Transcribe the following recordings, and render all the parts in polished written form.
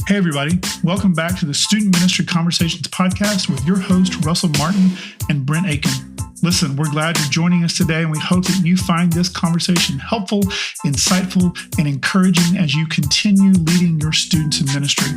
Hey, everybody. Welcome back to the Student Ministry Conversations podcast with your host, Russell Martin and Brent Aiken. Listen, we're glad you're joining us today, and we hope that you find this conversation helpful, insightful, and encouraging as you continue leading your students in ministry.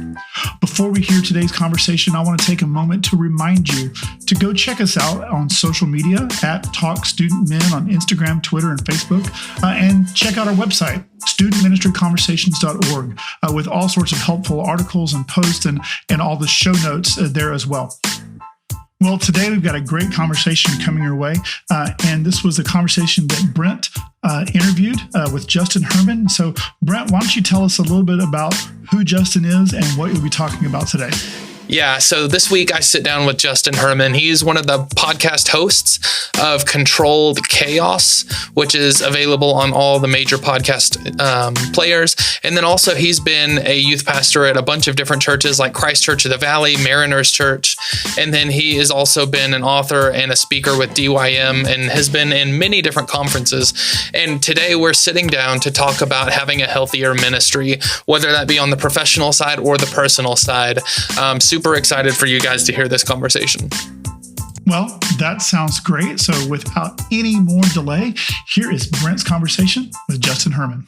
Before we hear today's conversation, I want to take a moment to remind you to go check us out on social media at Talk Student Men on Instagram, Twitter, and Facebook, and check out our website, studentministryconversations.org, with all sorts of helpful articles and posts and all the show notes there as well. Well, today we've got a great conversation coming your way, and this was a conversation that Brent interviewed with Justin Herman. So, Brent, why don't you tell us a little bit about who Justin is and what you'll be talking about today? Yeah, so this week I sit down with Justin Herman. He's one of the podcast hosts of Controlled Chaos, which is available on all the major podcast players. And then also he's been a youth pastor at a bunch of different churches like Christ Church of the Valley, Mariners Church. And then he has also been an author and a speaker with DYM and has been in many different conferences. And today we're sitting down to talk about having a healthier ministry, whether that be on the professional side or the personal side. Super excited for you guys to hear this conversation. Well, that sounds great. So without any more delay, here is Brent's conversation with Justin Herman.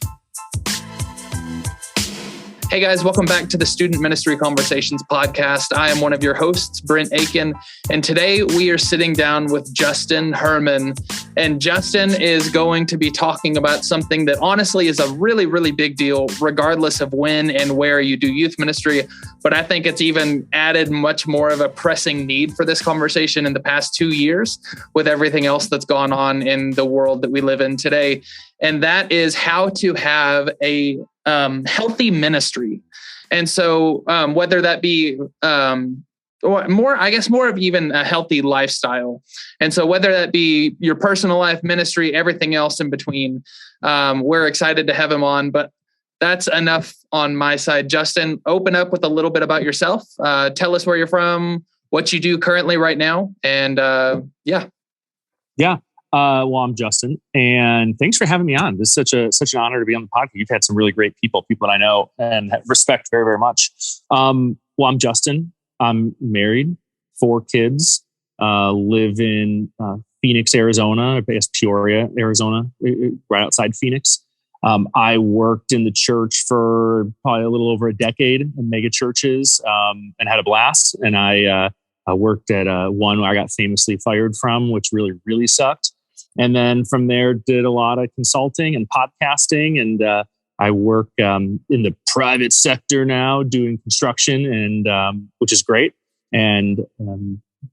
Hey guys, welcome back to the Student Ministry Conversations podcast. I am one of your hosts, Brent Aiken, and today we are sitting down with Justin Herman. And Justin is going to be talking about something that honestly is a really, really big deal, regardless of when and where you do youth ministry. But I think it's even added much more of a pressing need for this conversation in the past 2 years with everything else that's gone on in the world that we live in today. And that is how to have a healthy ministry. And so whether that be or more of even a healthy lifestyle. And so whether that be your personal life, ministry, everything else in between, we're excited to have him on. But that's enough on my side. Justin, open up with a little bit about yourself. Tell us where you're from, what you do currently right now. And yeah. Well, I'm Justin, and thanks for having me on. This is such an honor to be on the podcast. You've had some really great people that I know and respect very, very much. Well, I'm Justin. I'm married, 4 kids, live in Phoenix, Arizona, I guess Peoria, Arizona, right outside Phoenix. I worked in the church for probably a little over a decade in mega churches and had a blast. And I worked at one where I got famously fired from, which really, really sucked. And then from there, did a lot of consulting and podcasting. And I work in the private sector now doing construction, and which is great. And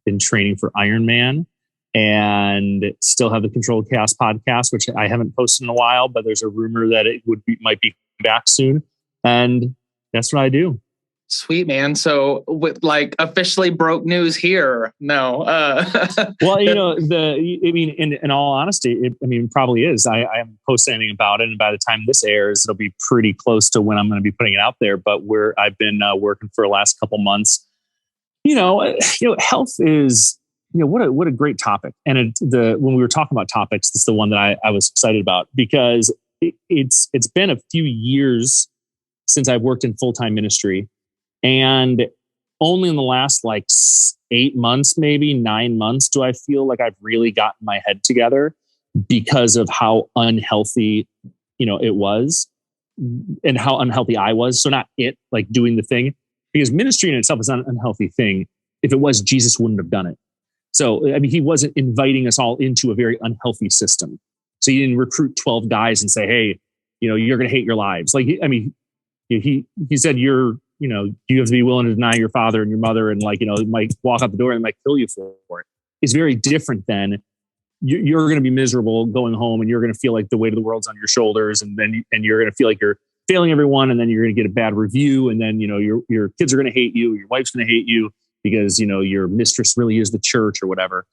been training for Ironman, and still have the Controlled Chaos podcast, which I haven't posted in a while, but there's a rumor that it might be back soon. And that's what I do. Sweet, man. So with officially broke news here. No. Well, in all honesty, it probably is. I haven't posted anything about it. And by the time this airs, it'll be pretty close to when I'm going to be putting it out there. But I've been working for the last couple months. Health is, what a great topic. And when we were talking about topics, it's the one that I was excited about, because it's been a few years since I've worked in full-time ministry. And only in the last 8 months, maybe 9 months, do I feel like I've really gotten my head together because of how unhealthy, it was and how unhealthy I was. So not it, doing the thing, because ministry in itself is not an unhealthy thing. If it was, Jesus wouldn't have done it. So, he wasn't inviting us all into a very unhealthy system. So he didn't recruit 12 guys and say, hey, you're going to hate your lives. He said, you have to be willing to deny your father and your mother, and might walk out the door and might kill you for it. It's very different than you're going to be miserable going home, and you're going to feel like the weight of the world's on your shoulders, and you're going to feel like you're failing everyone, and then you're going to get a bad review, and then your kids are going to hate you, your wife's going to hate you because your mistress really is the church or whatever.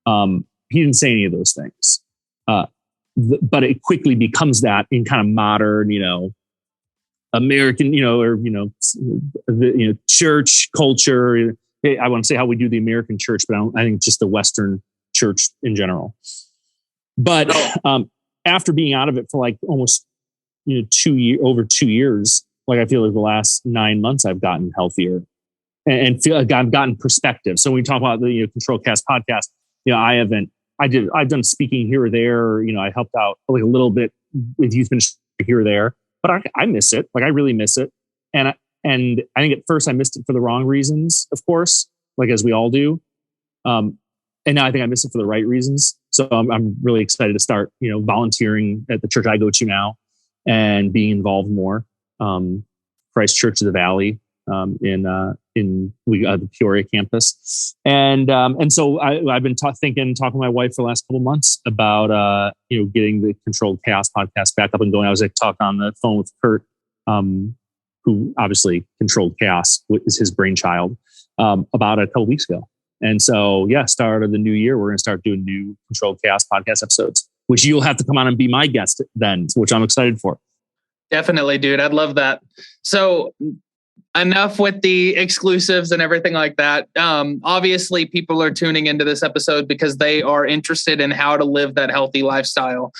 He didn't say any of those things, but it quickly becomes that in kind of modern, American, church culture. I want to say how we do the American church, but I think just the Western church in general. But after being out of it for almost over 2 years, like I feel like the last 9 months I've gotten healthier and feel like I've gotten perspective. So when we talk about the Control Cast podcast, I've done speaking here or there. I helped out like a little bit with youth ministry here or there, but I miss it. Like I really miss it. And I think at first I missed it for the wrong reasons, of course, like as we all do. And now I think I miss it for the right reasons. So I'm really excited to start, volunteering at the church I go to now and being involved more. Christ Church of the Valley in the Peoria campus, and so I've been talking with my wife for the last couple of months about getting the Controlled Chaos podcast back up and going. I was talking on the phone with Kurt, who obviously Controlled Chaos is his brainchild, about a couple of weeks ago. And so, start of the new year, we're going to start doing new Controlled Chaos podcast episodes, which you'll have to come on and be my guest then, which I'm excited for. Definitely, dude. I'd love that. So enough with the exclusives and everything like that. Obviously, people are tuning into this episode because they are interested in how to live that healthy lifestyle.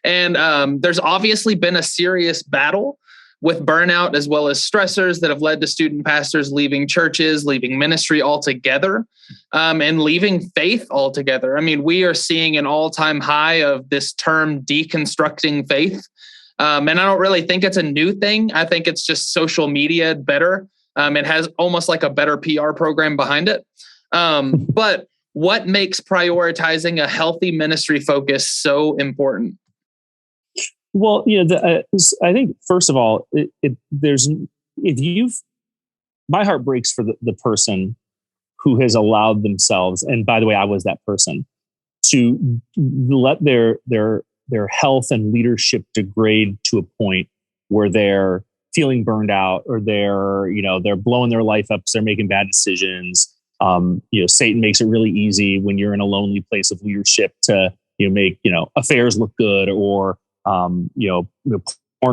And there's obviously been a serious battle with burnout as well as stressors that have led to student pastors leaving churches, leaving ministry altogether, and leaving faith altogether. I mean, we are seeing an all-time high of this term deconstructing faith. And I don't really think it's a new thing. I think it's just social media better. It has almost like a better PR program behind it. But what makes prioritizing a healthy ministry focus so important? Well, I think first of all, my heart breaks for the person who has allowed themselves, and by the way, I was that person, to let their health and leadership degrade to a point where they're feeling burned out, or they're blowing their life up because they're making bad decisions. Satan makes it really easy when you're in a lonely place of leadership to make affairs look good, or porn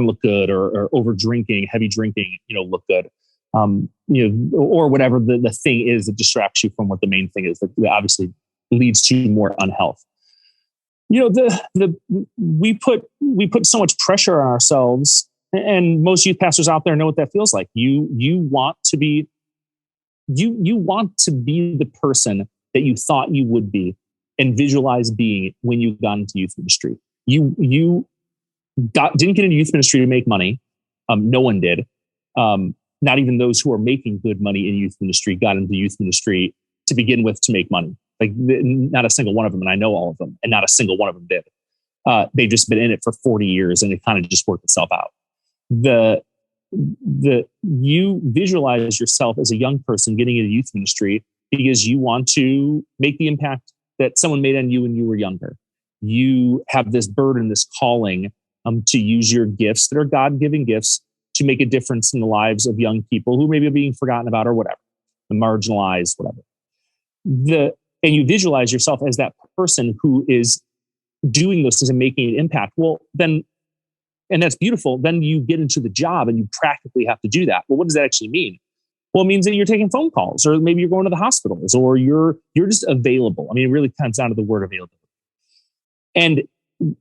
look good, or over drinking, heavy drinking, look good, or whatever the thing is that distracts you from what the main thing is that obviously leads to more unhealth. We put so much pressure on ourselves, and most youth pastors out there know what that feels like. You want to be the person that you thought you would be and visualize being when you got into youth ministry. You didn't get into youth ministry to make money. No one did. Not even those who are making good money in youth ministry got into youth ministry to begin with to make money. Like not a single one of them, and I know all of them, and not a single one of them did. They've just been in it for 40 years, and it kind of just worked itself out. You visualize yourself as a young person getting into youth ministry because you want to make the impact that someone made on you when you were younger. You have this burden, this calling to use your gifts that are God-given gifts to make a difference in the lives of young people who maybe are being forgotten about or whatever, marginalized, whatever. And you visualize yourself as that person who is doing those things and making an impact. Well, then, and that's beautiful. Then you get into the job and you practically have to do that. Well, what does that actually mean? Well, it means that you're taking phone calls, or maybe you're going to the hospitals, or you're just available. I mean, it really comes down to the word availability. And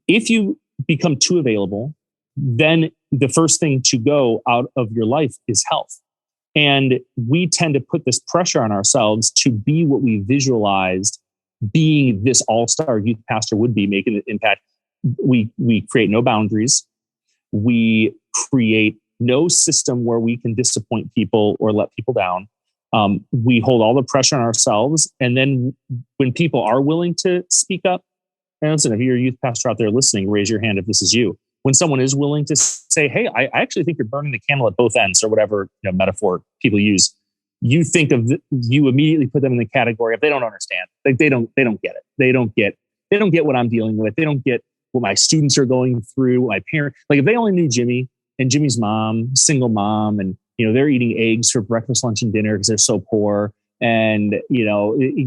if you become too available, then the first thing to go out of your life is health. And we tend to put this pressure on ourselves to be what we visualized being this all-star youth pastor would be, making an impact. We create no boundaries. We create no system where we can disappoint people or let people down. We hold all the pressure on ourselves. And then when people are willing to speak up, and listen, if you're a youth pastor out there listening, raise your hand if this is you. When someone is willing to say, hey, I actually think you're burning the candle at both ends, or whatever metaphor people use, you think of you immediately put them in the category of they don't understand. Like they don't get it. They don't get what I'm dealing with. They don't get what my students are going through. My parents, like if they only knew Jimmy and Jimmy's mom, single mom, and they're eating eggs for breakfast, lunch, and dinner because they're so poor. And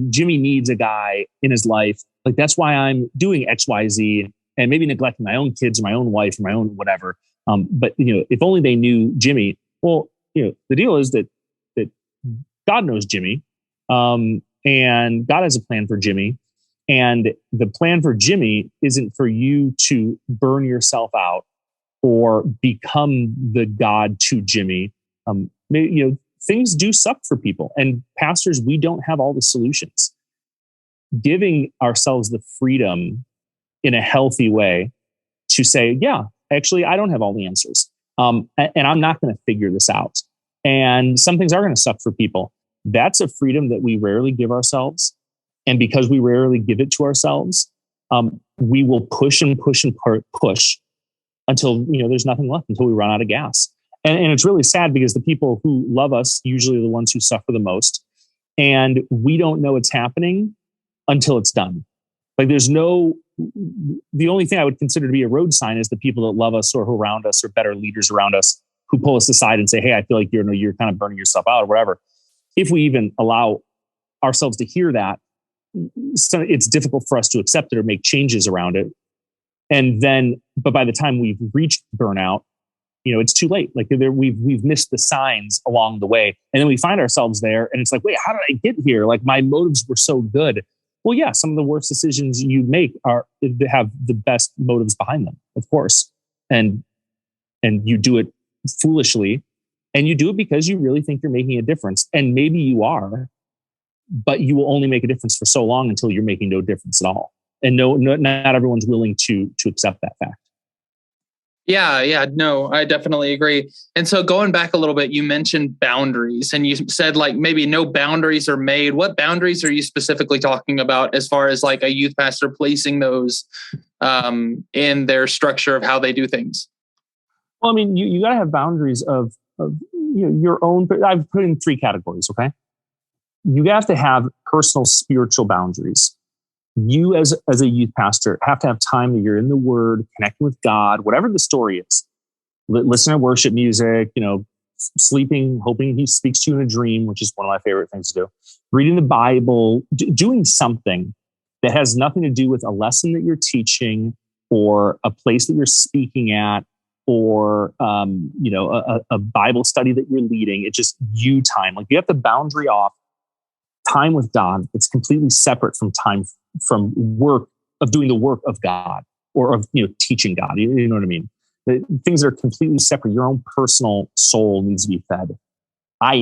Jimmy needs a guy in his life. Like that's why I'm doing X, Y, Z. And maybe neglecting my own kids or my own wife or my own whatever. But if only they knew Jimmy. Well, the deal is that God knows Jimmy, and God has a plan for Jimmy. And the plan for Jimmy isn't for you to burn yourself out or become the God to Jimmy. Things do suck for people, and pastors, we don't have all the solutions. Giving ourselves the freedom in a healthy way to say, yeah, actually, I don't have all the answers. And I'm not going to figure this out. And some things are going to suck for people. That's a freedom that we rarely give ourselves. And because we rarely give it to ourselves, we will push and push and push until there's nothing left, until we run out of gas. And it's really sad because the people who love us usually are the ones who suffer the most. And we don't know it's happening until it's done. Like the only thing I would consider to be a road sign is the people that love us or who are around us or better leaders around us who pull us aside and say, hey, I feel like you're kind of burning yourself out or whatever. If we even allow ourselves to hear that, it's difficult for us to accept it or make changes around it. But by the time we've reached burnout, it's too late. Like we've missed the signs along the way. And then we find ourselves there and it's like, wait, how did I get here? Like my motives were so good. Well, yeah, some of the worst decisions you make have the best motives behind them, of course. And you do it foolishly, and you do it because you really think you're making a difference. And maybe you are, but you will only make a difference for so long until you're making no difference at all. And not everyone's willing to accept that fact. Yeah, no, I definitely agree. And so going back a little bit, you mentioned boundaries and you said like maybe no boundaries are made. What boundaries are you specifically talking about as far as like a youth pastor placing those in their structure of how they do things? Well, I mean, you got to have boundaries of your own. I've put in 3 categories. Okay. You have to have personal spiritual boundaries. You as a youth pastor have to have time that you're in the Word, connecting with God, whatever the story is. Listen to worship music, sleeping, hoping He speaks to you in a dream, which is one of my favorite things to do. Reading the Bible, doing something that has nothing to do with a lesson that you're teaching or a place that you're speaking at or a Bible study that you're leading. It's just you time. Like you have the boundary off time with God. It's completely separate from time from work of doing the work of God or of teaching God. You know what I mean? The things that are completely separate. Your own personal soul needs to be fed. I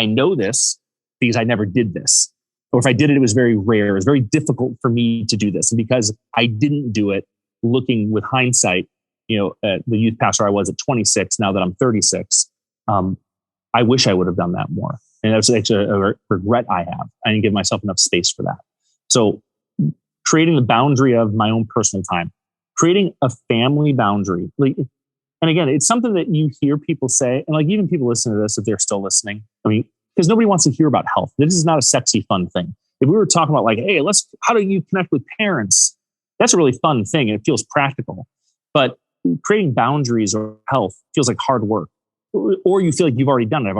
know this because I never did this, or if I did it, it was very rare. It was very difficult for me to do this, and because I didn't do it, looking with hindsight, at the youth pastor I was at 26. Now that I'm 36, I wish I would have done that more. And that's actually a regret I have. I didn't give myself enough space for that. So creating the boundary of my own personal time, creating a family boundary. And again, it's something that you hear people say, and like even people listen to this, if they're still listening, I mean, because nobody wants to hear about health. This is not a sexy, fun thing. If we were talking about like, hey, how do you connect with parents? That's a really fun thing. And it feels practical, but creating boundaries or health feels like hard work. Or you feel like you've already done it.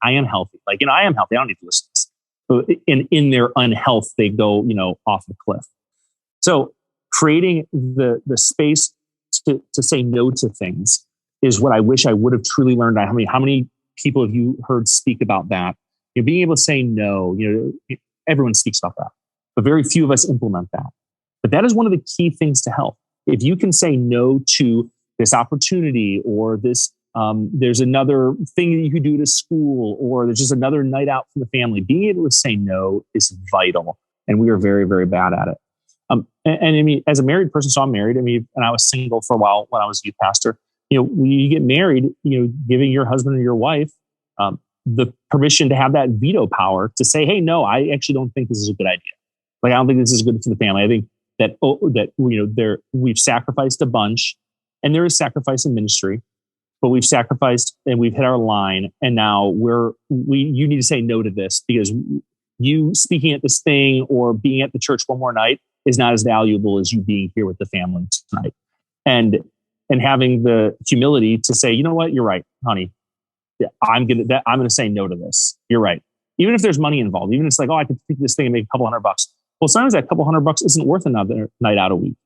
I am healthy. Like, I am healthy. I don't need to listen to this. So in their unhealth, they go, off the cliff. So creating the space to say no to things is what I wish I would have truly learned. How many people have you heard speak about that? Being able to say no, everyone speaks about that, but very few of us implement that. But that is one of the key things to health. If you can say no to this opportunity or this, there's another thing that you could do at a school, or there's just another night out for the family. Being able to say no is vital, and we are very, very bad at it. And I mean, as a married person, so I'm married. I mean, and I was single for a while when I was youth pastor. When you get married, giving your husband or your wife the permission to have that veto power to say, "Hey, no, I actually don't think this is a good idea. Like, I don't think this is good for the family. I think that we've sacrificed a bunch, and there is sacrifice in ministry." But we've sacrificed and we've hit our line, and now you need to say no to this because you speaking at this thing or being at the church one more night is not as valuable as you being here with the family tonight. And having the humility to say, you know what, you're right, honey. Yeah, I'm gonna say no to this. You're right. Even if there's money involved, even if it's like, oh, I could take this thing and make a couple $100. Well, sometimes that couple $100 isn't worth another night out a week.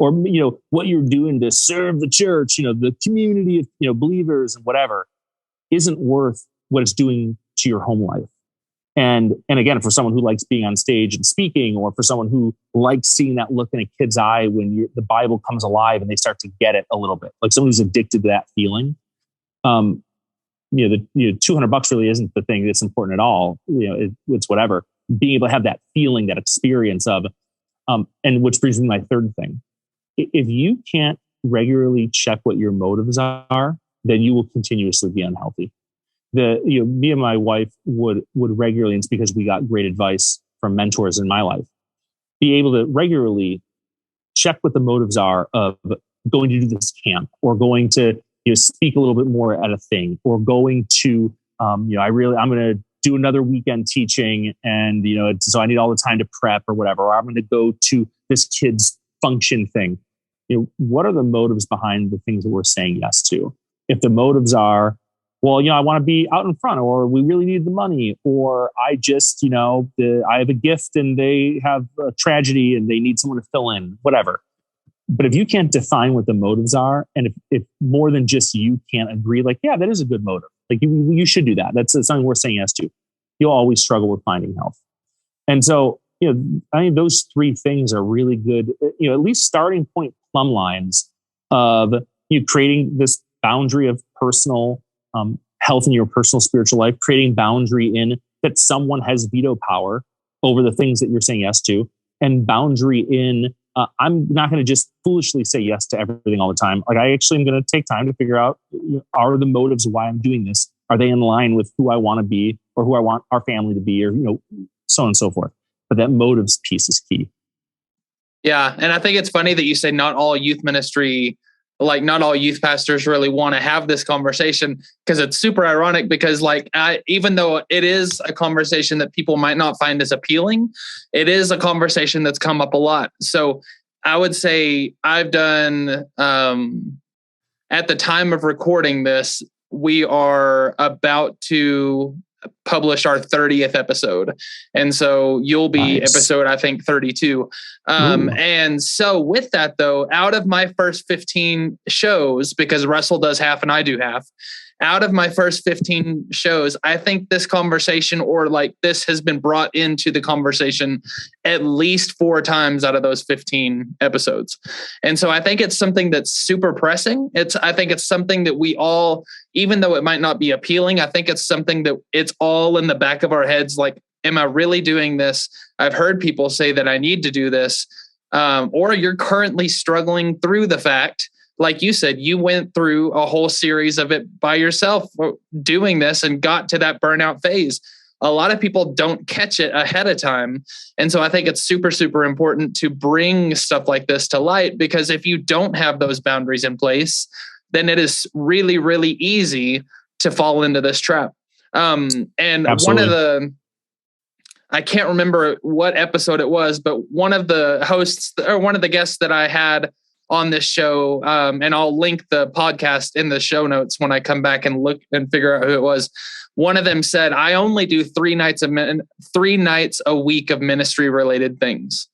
Or, what you're doing to serve the church, the community of, believers and whatever isn't worth what it's doing to your home life. And again, for someone who likes being on stage and speaking, or for someone who likes seeing that look in a kid's eye when the Bible comes alive and they start to get it a little bit, like someone who's addicted to that feeling, the $200 really isn't the thing that's important at all. It's whatever. Being able to have that feeling, that experience of, and which brings me to my third thing. If you can't regularly check what your motives are, then you will continuously be unhealthy. Me and my wife would regularly, and it's because we got great advice from mentors in my life, be able to regularly check what the motives are of going to do this camp, or going to speak a little bit more at a thing, or going to I'm going to do another weekend teaching, and so I need all the time to prep or whatever, or I'm going to go to this kid's function thing. What are the motives behind the things that we're saying yes to? If the motives are, well, I want to be out in front, or we really need the money, or I just, I have a gift and they have a tragedy and they need someone to fill in, whatever. But if you can't define what the motives are, and if more than just you can't agree, like, yeah, that is a good motive. Like you should do that. That's something worth saying yes to. You'll always struggle with finding health. And so, I think those three things are really good, at least starting point plumb lines of creating this boundary of personal health in your personal spiritual life, creating boundary in that someone has veto power over the things that you're saying yes to, and boundary in I'm not going to just foolishly say yes to everything all the time. Like I actually am going to take time to figure out, are the motives why I'm doing this? Are they in line with who I want to be, or who I want our family to be, or, so on and so forth. But that motives piece is key. Yeah. And I think it's funny that you say not all youth ministry, like not all youth pastors really want to have this conversation, because it's super ironic, because even though it is a conversation that people might not find as appealing, it is a conversation that's come up a lot. So I would say I've done, at the time of recording this, we are about to publish our 30th episode. And so you'll be Nice. episode, I think, 32. And so with that though, out of my first 15 shows, because Russell does half and I do half, out of my first 15 shows, I think this conversation, or this has been brought into the conversation at least 4 times out of those 15 episodes. And so I think it's something that's super pressing. I think it's something that we all, even though it might not be appealing, I think it's something that it's all in the back of our heads. Like, am I really doing this? I've heard people say that I need to do this. Or you're currently struggling through the fact, like you said, you went through a whole series of it by yourself doing this and got to that burnout phase. A lot of people don't catch it ahead of time. And so I think it's super, super important to bring stuff like this to light, because if you don't have those boundaries in place, then it is really, really easy to fall into this trap. And Absolutely. I can't remember what episode it was, but one of the hosts, or one of the guests that I had on this show, and I'll link the podcast in the show notes when I come back and look and figure out who it was. One of them said, I only do 3 nights a week of ministry related things.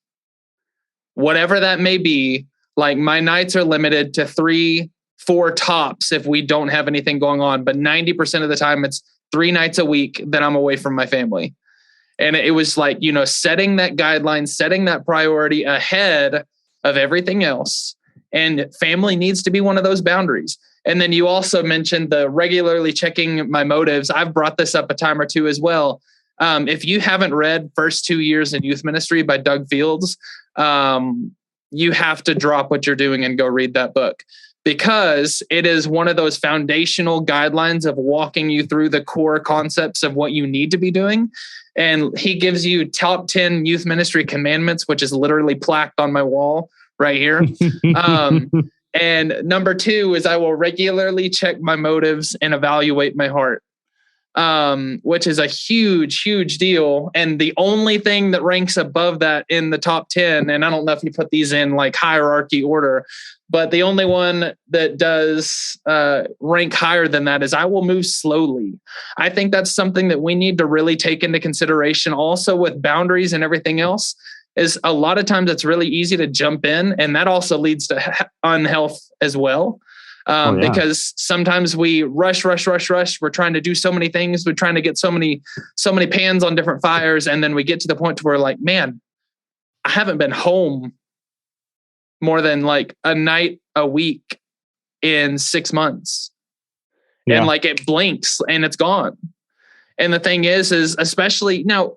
Whatever that may be, like my nights are limited to 3-4 tops if we don't have anything going on. But 90% of the time it's 3 nights a week that I'm away from my family. And it was like, setting that guideline, setting that priority ahead of everything else. And family needs to be one of those boundaries. And then you also mentioned the regularly checking my motives. I've brought this up a time or two as well. If you haven't read First 2 Years in Youth Ministry by Doug Fields, you have to drop what you're doing and go read that book, because it is one of those foundational guidelines of walking you through the core concepts of what you need to be doing. And he gives you top 10 youth ministry commandments, which is literally plaqued on my wall right here. And number 2 is I will regularly check my motives and evaluate my heart, which is a huge, huge deal. And the only thing that ranks above that in the top 10, and I don't know if you put these in like hierarchy order, but the only one that does rank higher than that is I will move slowly. I think that's something that we need to really take into consideration also with boundaries and everything else. Is a lot of times it's really easy to jump in, and that also leads to unhealth as well. Because sometimes we rush. We're trying to do so many things. We're trying to get so many pans on different fires. And then we get to the point where we're like, man, I haven't been home more than like a night a week in 6 months. Yeah. And like it blinks and it's gone. And the thing is especially now,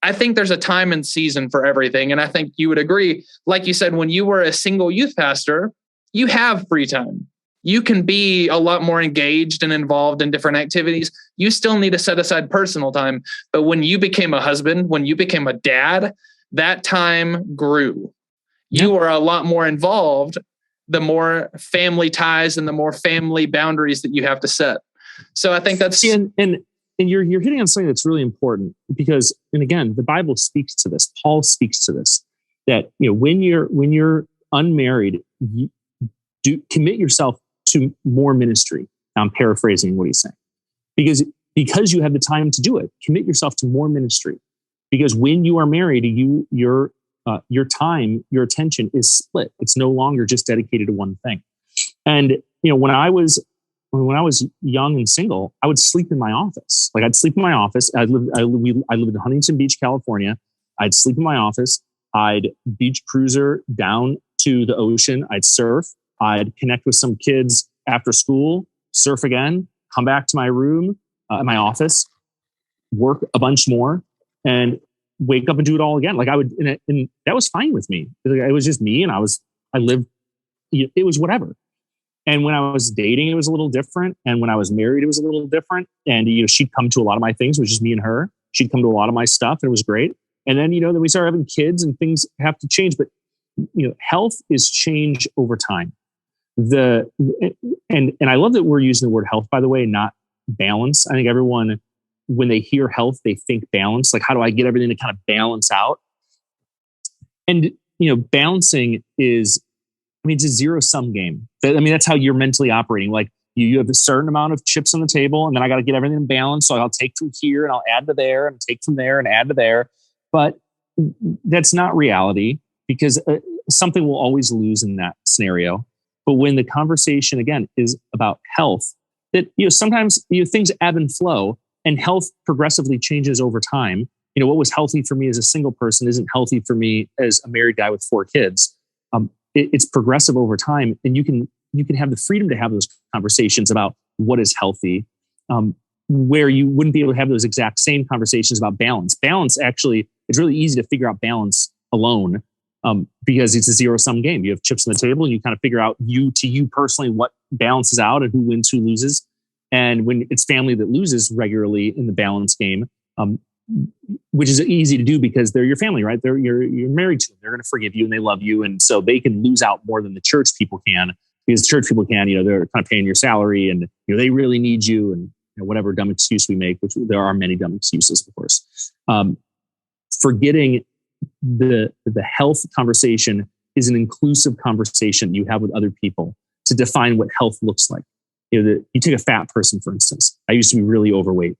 I think there's a time and season for everything. And I think you would agree, like you said, when you were a single youth pastor, you have free time. You can be a lot more engaged and involved in different activities. You still need to set aside personal time. But when you became a husband, when you became a dad, that time grew. You were a lot more involved, the more family ties and the more family boundaries that you have to set. So I think that's... And you're hitting on something that's really important because, and again, the Bible speaks to this. Paul speaks to this, that, you know, when you're unmarried, you commit yourself to more ministry. I'm paraphrasing what he's saying, because you have the time to do it. Commit yourself to more ministry, because when you are married, your time, your attention is split. It's no longer just dedicated to one thing. And you know, when I was young and single, I would sleep in my office. Like I'd sleep in my office. I lived in Huntington Beach, California. I'd sleep in my office. I'd beach cruiser down to the ocean. I'd surf. I'd connect with some kids after school, surf again, come back to my room, my office, work a bunch more, and wake up and do it all again. Like I would, and that was fine with me. It was just me, and I lived. It was whatever. And when I was dating, it was a little different. And when I was married, it was a little different. And, you know, she'd come to a lot of my things. It was just me and her. She'd come to a lot of my stuff, and it was great. And then, you know, then we started having kids and things have to change. But, you know, health is change over time. And I love that we're using the word health, by the way, not balance. I think everyone, when they hear health, they think balance. Like, how do I get everything to kind of balance out? And, you know, balancing is, I mean, it's a zero-sum game. I mean, that's how you're mentally operating. Like you have a certain amount of chips on the table, and then I got to get everything in balance. So I'll take from here and I'll add to there, and take from there and add to there. But that's not reality, because something will always lose in that scenario. But when the conversation, again, is about health, that, you know, sometimes, you know, things ebb and flow, and health progressively changes over time. You know, what was healthy for me as a single person isn't healthy for me as a married guy with 4 kids. It's progressive over time, and you can have the freedom to have those conversations about what is healthy, where you wouldn't be able to have those exact same conversations about balance. Balance, actually, it's really easy to figure out balance alone, because it's a zero-sum game. You have chips on the table, and you kind of figure out you personally what balances out and who wins, who loses. And when it's family that loses regularly in the balance game, which is easy to do because they're your family, right? You're married to them. They're going to forgive you and they love you. And so they can lose out more than the church people can, because the church people can, you know, they're kind of paying your salary, and, you know, they really need you, and, you know, whatever dumb excuse we make, which there are many dumb excuses, of course. Forgetting the health conversation is an inclusive conversation you have with other people to define what health looks like. You know, you take a fat person, for instance. I used to be really overweight.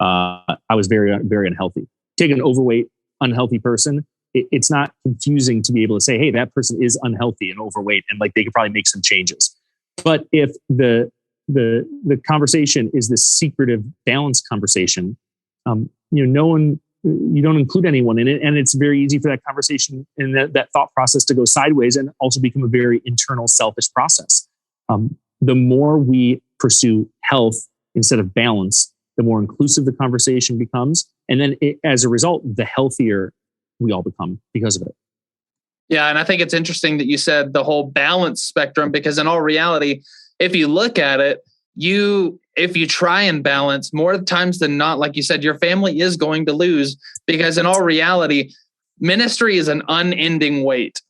I was very, very unhealthy. Take an overweight, unhealthy person. It's not confusing to be able to say, hey, that person is unhealthy and overweight, and like they could probably make some changes. But if the conversation is this secretive balance conversation, you know, you don't include anyone in it, and it's very easy for that conversation and that thought process to go sideways and also become a very internal, selfish process. The more we pursue health instead of balance, the more inclusive the conversation becomes. And then as a result, the healthier we all become because of it. Yeah. And I think it's interesting that you said the whole balance spectrum, because in all reality, if you look at it, if you try and balance, more times than not, like you said, your family is going to lose, because in all reality, ministry is an unending weight.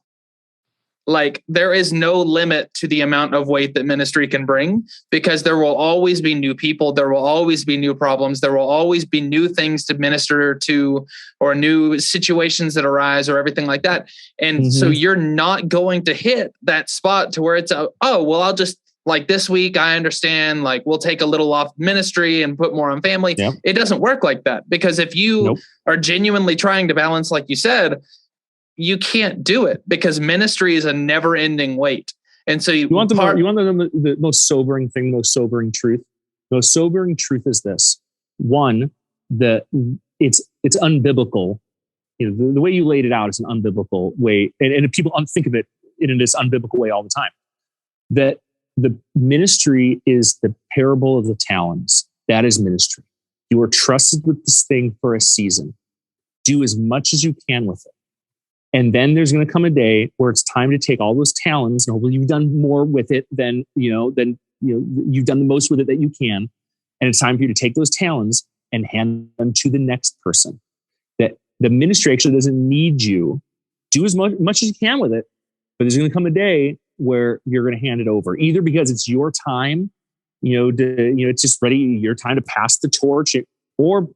Like there is no limit to the amount of weight that ministry can bring, because there will always be new people. There will always be new problems. There will always be new things to minister to, or new situations that arise, or everything like that. And so you're not going to hit that spot to where it's, I'll just, like this week, I understand, like we'll take a little off ministry and put more on family. Yep. It doesn't work like that, because if you are genuinely trying to balance, like you said, you can't do it, because ministry is a never ending weight. And so you want the most sobering thing, most sobering truth. The most sobering truth is this: one, that it's unbiblical. The way you laid it out is an unbiblical way, and people think of it in this unbiblical way all the time. That the ministry is the parable of the talents. That is ministry. You are trusted with this thing for a season. Do as much as you can with it. And then there's going to come a day where it's time to take all those talents, and hopefully you've done more with it than you've done the most with it that you can. And it's time for you to take those talents and hand them to the next person. That the ministry actually doesn't need you. Do as much as you can with it, but there's going to come a day where you're going to hand it over, either because it's your time, it's just ready, your time to pass the torch, or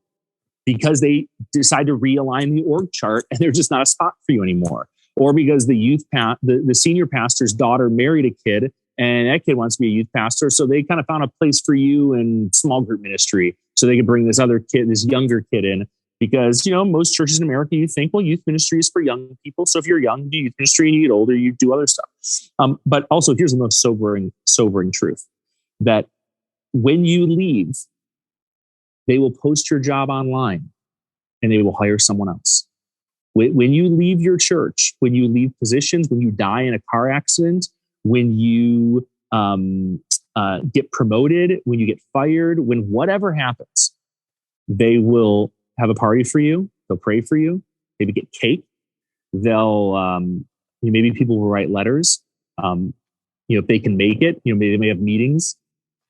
because they decide to realign the org chart and there's just not a spot for you anymore, or because the senior pastor's daughter married a kid and that kid wants to be a youth pastor, so they kind of found a place for you in small group ministry, so they could bring this younger kid in. Because, most churches in America, you think, well, youth ministry is for young people. So if you're young, you do youth ministry, and you get older, you do other stuff. But also, here's the most sobering truth: that when you leave, they will post your job online and they will hire someone else. When you leave your church, when you leave positions, when you die in a car accident, when you get promoted, when you get fired, when whatever happens, they will have a party for you. They'll pray for you. Maybe get cake. They'll maybe people will write letters. If they can make it, maybe they may have meetings,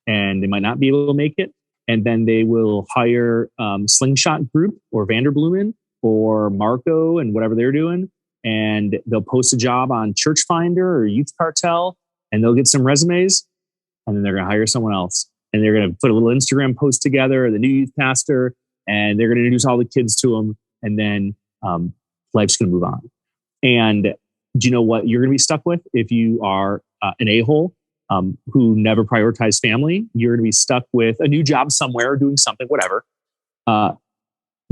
and they might not be able to make it. And then they will hire Slingshot Group or Vanderblumen or Marco and whatever they're doing, and they'll post a job on Church Finder or Youth Cartel, and they'll get some resumes, and then they're going to hire someone else, and they're going to put a little Instagram post together, the new youth pastor. And they're going to introduce all the kids to them, and then life's going to move on. And do you know what you're going to be stuck with if you are an a-hole who never prioritized family? You're going to be stuck with a new job somewhere, doing something, whatever. But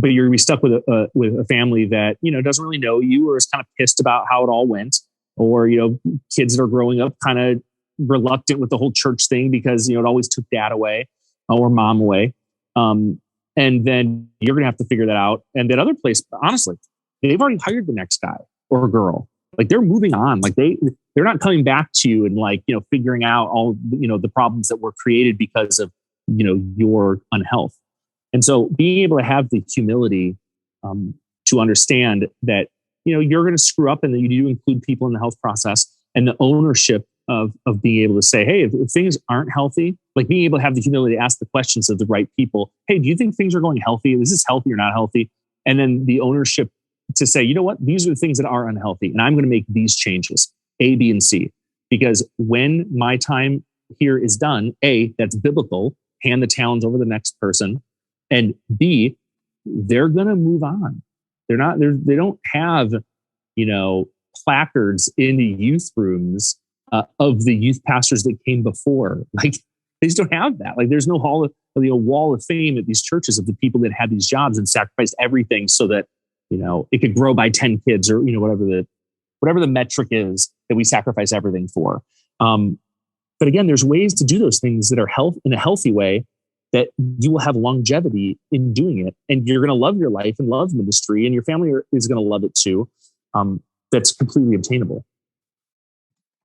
you're going to be stuck with a family that doesn't really know you, or is kind of pissed about how it all went, or kids that are growing up kind of reluctant with the whole church thing because it always took dad away or mom away. And then you're going to have to figure that out. And that other place, honestly, they've already hired the next guy or girl. Like, they're moving on. Like, they're not coming back to you and figuring out all the problems that were created because of your unhealth. And so being able to have the humility to understand that you're going to screw up, and that you do include people in the health process, and the ownership of being able to say, hey, if things aren't healthy, like being able to have the humility to ask the questions of the right people. Hey, do you think things are going healthy? Is this healthy or not healthy? And then the ownership to say, you know what, these are the things that are unhealthy, and I'm going to make these changes, A, B, and C. Because when my time here is done, A, that's biblical, hand the talents over the next person, and B, they're going to move on. They don't have, placards in the youth rooms of the youth pastors that came before. Like, they just don't have that. Like, there's no wall of fame at these churches of the people that had these jobs and sacrificed everything so that it could grow by 10 kids, or whatever the metric is that we sacrifice everything for. But again, there's ways to do those things that are in a healthy way, that you will have longevity in doing it, and you're going to love your life and love ministry, and your family is going to love it too. That's completely obtainable.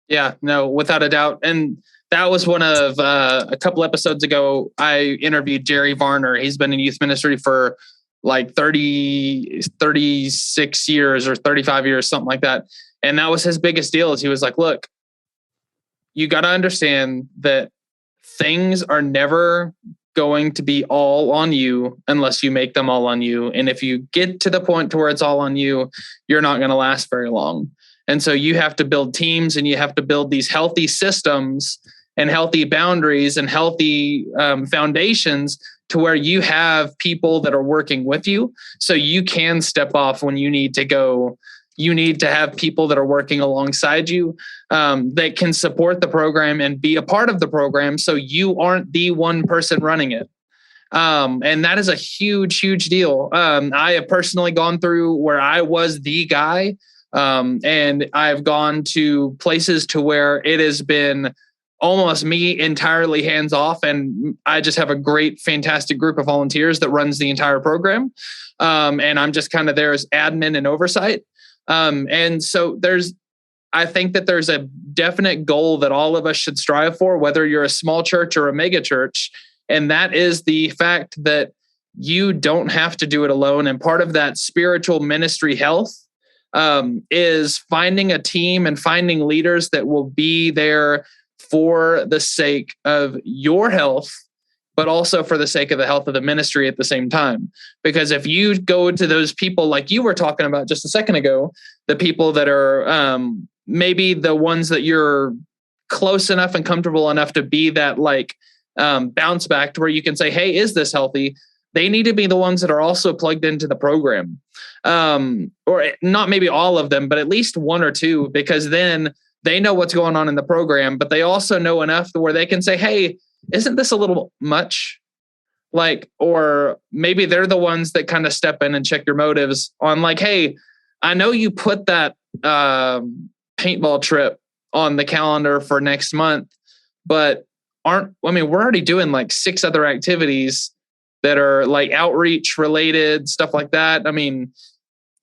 Yeah, no, without a doubt. And that was one of a couple episodes ago, I interviewed Jerry Varner. He's been in youth ministry for like 36 years or 35 years, something like that. And that was his biggest deal, is he was like, look, you got to understand that things are never going to be all on you unless you make them all on you. And if you get to the point to where it's all on you, you're not going to last very long. And so you have to build teams, and you have to build these healthy systems and healthy boundaries and healthy foundations to where you have people that are working with you. So you can step off when you need to go. You need to have people that are working alongside you that can support the program and be a part of the program, so you aren't the one person running it. And that is a huge, huge deal. I have personally gone through where I was the guy And I've gone to places to where it has been almost me entirely hands off. And I just have a great, fantastic group of volunteers that runs the entire program. And I'm just kind of there as admin and oversight. And so I think that there's a definite goal that all of us should strive for, whether you're a small church or a mega church. And that is the fact that you don't have to do it alone. And part of that spiritual ministry health is finding a team and finding leaders that will be there for the sake of your health, but also for the sake of the health of the ministry at the same time. Because if you go to those people like you were talking about just a second ago, the people that are maybe the ones that you're close enough and comfortable enough to be that bounce back to where you can say, hey, is this healthy? They need to be the ones that are also plugged into the program. Or not maybe all of them, but at least one or two, because then they know what's going on in the program, but they also know enough where they can say, hey, isn't this a little much? Or maybe they're the ones that kind of step in and check your motives on hey, I know you put that paintball trip on the calendar for next month, but we're already doing 6 other activities that are outreach related, stuff like that.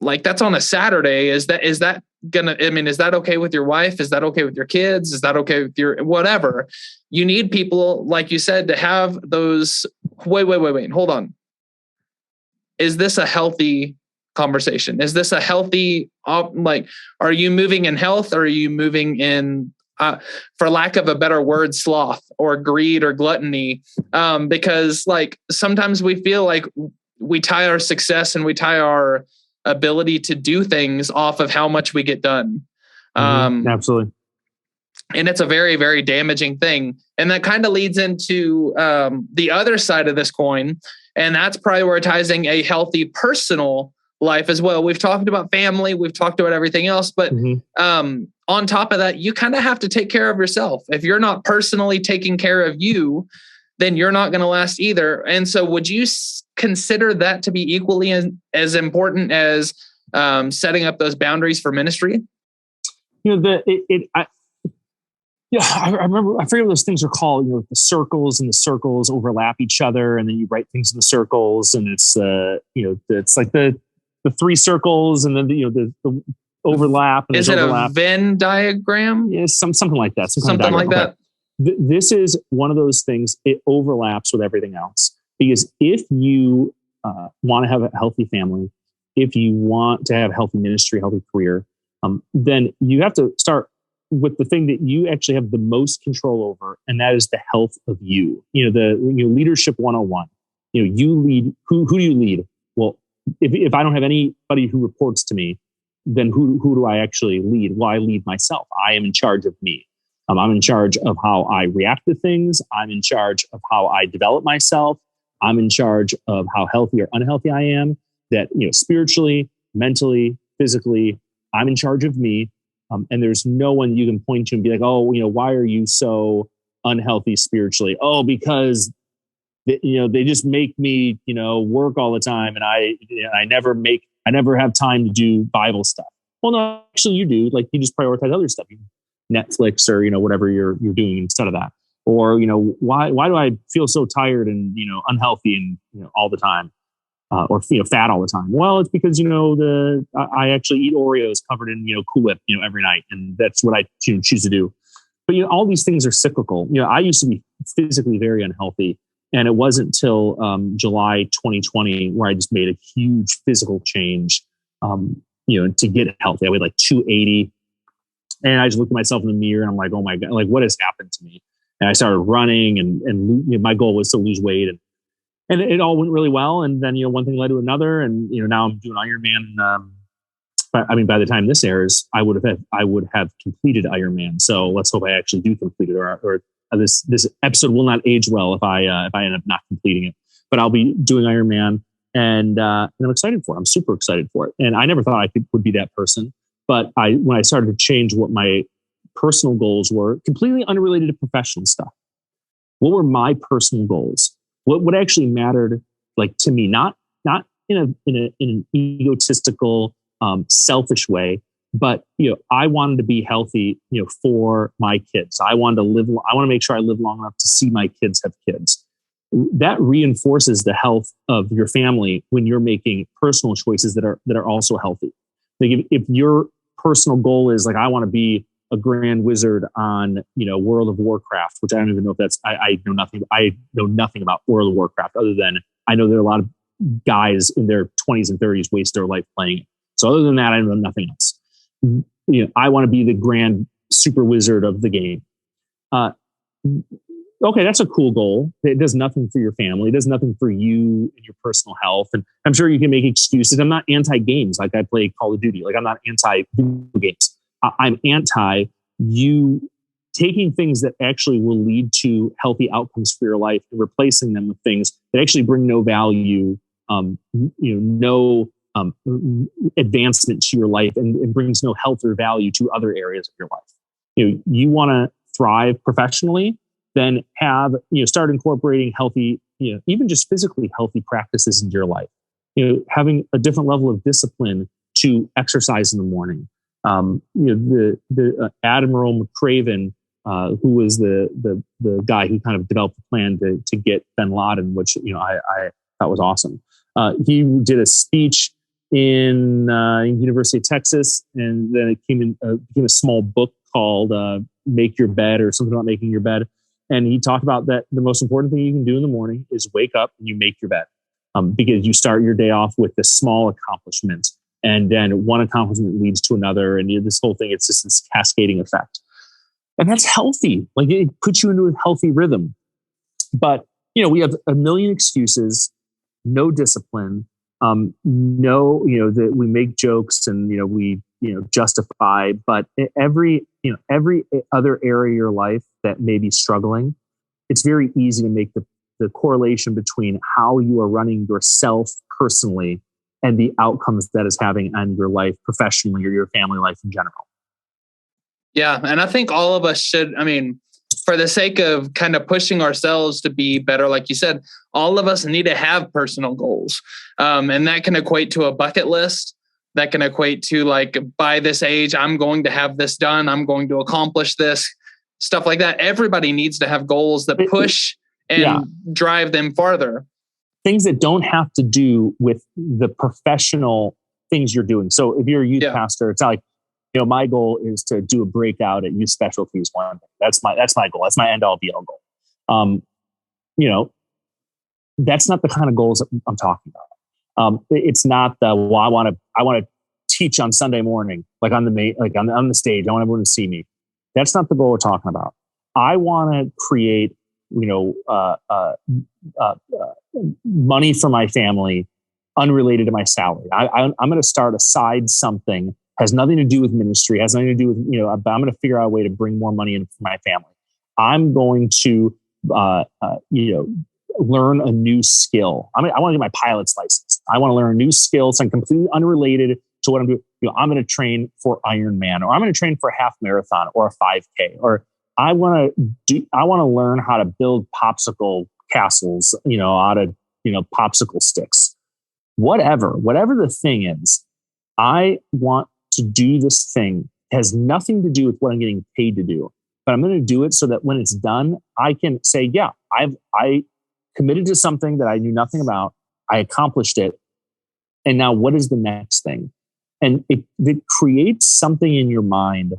That's on a Saturday. Is that okay with your wife? Is that okay with your kids? Is that okay with your whatever? You need people, like you said, to have those. Wait. Hold on. Is this a healthy conversation? Is this a healthy, are you moving in health, or are you moving in, for lack of a better word, sloth or greed or gluttony? Because sometimes we feel like we tie our success and we tie our ability to do things off of how much we get done. Absolutely. And it's a very, very damaging thing. And that kind of leads into the other side of this coin. And that's prioritizing a healthy personal life as well. We've talked about family, we've talked about everything else, but on top of that, you kind of have to take care of yourself. If you're not personally taking care of you, then you're not going to last either. And so would you consider that to be equally as important as setting up those boundaries for ministry? I remember, I forget what those things are called, the circles, and the circles overlap each other, and then you write things in the circles, and it's, it's like the 3 circles, and then, the overlap. And is it overlap. A Venn diagram? Yeah, something like that. Something like that. This is one of those things. It overlaps with everything else, because if you want to have a healthy family, if you want to have a healthy ministry, healthy career, then you have to start with the thing that you actually have the most control over, and that is the health of you. Leadership 101. You lead. Who do you lead? Well, if I don't have anybody who reports to me, then who do I actually lead? Well, I lead myself. I am in charge of me. I'm in charge of how I react to things. I'm in charge of how I develop myself. I'm in charge of how healthy or unhealthy I am. That, spiritually, mentally, physically, I'm in charge of me. And there's no one you can point to and be like, oh, why are you so unhealthy spiritually? Oh, because they just make me, work all the time, and I never have time to do Bible stuff. Well, no, actually you do. You just prioritize other stuff, Netflix or whatever you're doing instead of that. Or why do I feel so tired and unhealthy and all the time, or fat all the time? Well, it's because I actually eat Oreos covered in Cool Whip every night, and that's what I choose to do. But all these things are cyclical. I used to be physically very unhealthy. And it wasn't till July 2020 where I just made a huge physical change, to get healthy. I weighed 280, and I just looked at myself in the mirror and I'm like, oh my God, what has happened to me? And I started running, and my goal was to lose weight, and it all went really well. And then one thing led to another, and now I'm doing Ironman. By the time this airs, I would have completed Ironman. So let's hope I actually do complete it, or this episode will not age well if I end up not completing it. But I'll be doing Ironman, and I'm excited for it. I'm super excited for it. And I never thought I would be that person. But when I started to change what my personal goals were, completely unrelated to professional stuff, what were my personal goals? What actually mattered, to me, not in an egotistical, selfish way, But, I wanted to be healthy, for my kids. I want to make sure I live long enough to see my kids have kids. That reinforces the health of your family when you're making personal choices that are also healthy. Like if your personal goal is like, I want to be a grand wizard on, World of Warcraft, which I don't even know if that's, I know nothing. I know nothing about World of Warcraft other than I know there are a lot of guys in their 20s and 30s waste their life playing it. So other than that, I know nothing else. I want to be the grand super wizard of the game. Okay, that's a cool goal. It does nothing for your family. It does nothing for you and your personal health. And I'm sure you can make excuses. I'm not anti-games. Like I play Call of Duty. Like I'm not anti-video games. I'm anti you taking things that actually will lead to healthy outcomes for your life and replacing them with things that actually bring no value, no advancement to your life and brings no health or value to other areas of your life. You want to thrive professionally, then start incorporating healthy, even just physically healthy practices into your life. Having a different level of discipline to exercise in the morning. The Admiral McCraven, who was the guy who kind of developed the plan to get bin Laden, which I thought was awesome. He did a speech in University of Texas, and then it became a small book called "Make Your Bed" or something about making your bed. And he talked about that the most important thing you can do in the morning is wake up and you make your bed, because you start your day off with this small accomplishment, and then one accomplishment leads to another, and this whole thing, it's just this cascading effect. And that's healthy. Like it puts you into a healthy rhythm. But, we have a million excuses, no discipline, that we make jokes and, we, justify, but every other area of your life that may be struggling, it's very easy to make the correlation between how you are running yourself personally and the outcomes that is having on your life professionally or your family life in general. Yeah. And I think all of us should, for the sake of kind of pushing ourselves to be better, like you said, all of us need to have personal goals. And that can equate to a bucket list. That can equate to like, by this age, I'm going to have this done. I'm going to accomplish this, stuff like that. Everybody needs to have goals that push and drive them farther. Things that don't have to do with the professional things you're doing. So if you're a youth pastor, it's not like, my goal is to do a breakout at youth specialties one day. That's my goal. That's my end all be all goal. That's not the kind of goals that I'm talking about. It's not I want to teach on Sunday morning, like on the stage. I want everyone to see me. That's not the goal we're talking about. I want to create, money for my family unrelated to my salary. I'm going to start a side something, has nothing to do with ministry, has nothing to do with, I'm going to figure out a way to bring more money in for my family. I'm going to, learn a new skill. I want to get my pilot's license. I want to learn a new skill, something completely unrelated to what I'm doing. I'm going to train for Ironman, or I'm going to train for a half marathon or a 5K, or I want to learn how to build popsicle castles, out of, popsicle sticks, whatever the thing is. I want to do this thing. It has nothing to do with what I'm getting paid to do, but I'm going to do it so that when it's done, I can say, yeah, I committed to something that I knew nothing about. I accomplished it. And now what is the next thing? And it creates something in your mind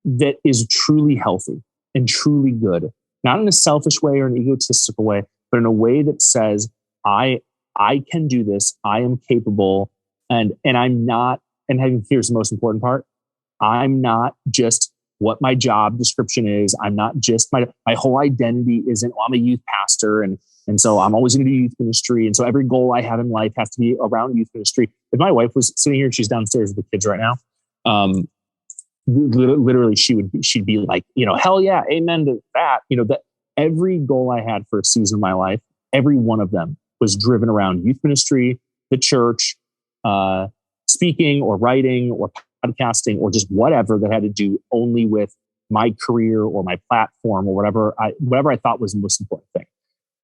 that is truly healthy and truly good, not in a selfish way or an egotistical way, but in a way that says, I can do this. I am capable. And I'm not, and here's the most important part. I'm not just what my job description is. I'm not just my whole identity isn't, I'm a youth pastor. And so I'm always going to do youth ministry. And so every goal I have in life has to be around youth ministry. If my wife was sitting here, she's downstairs with the kids right now. Literally she'd be like, hell yeah, amen to that. That every goal I had for a season of my life, every one of them was driven around youth ministry, the church, speaking or writing or podcasting or just whatever that had to do only with my career or my platform or whatever I thought was the most important thing.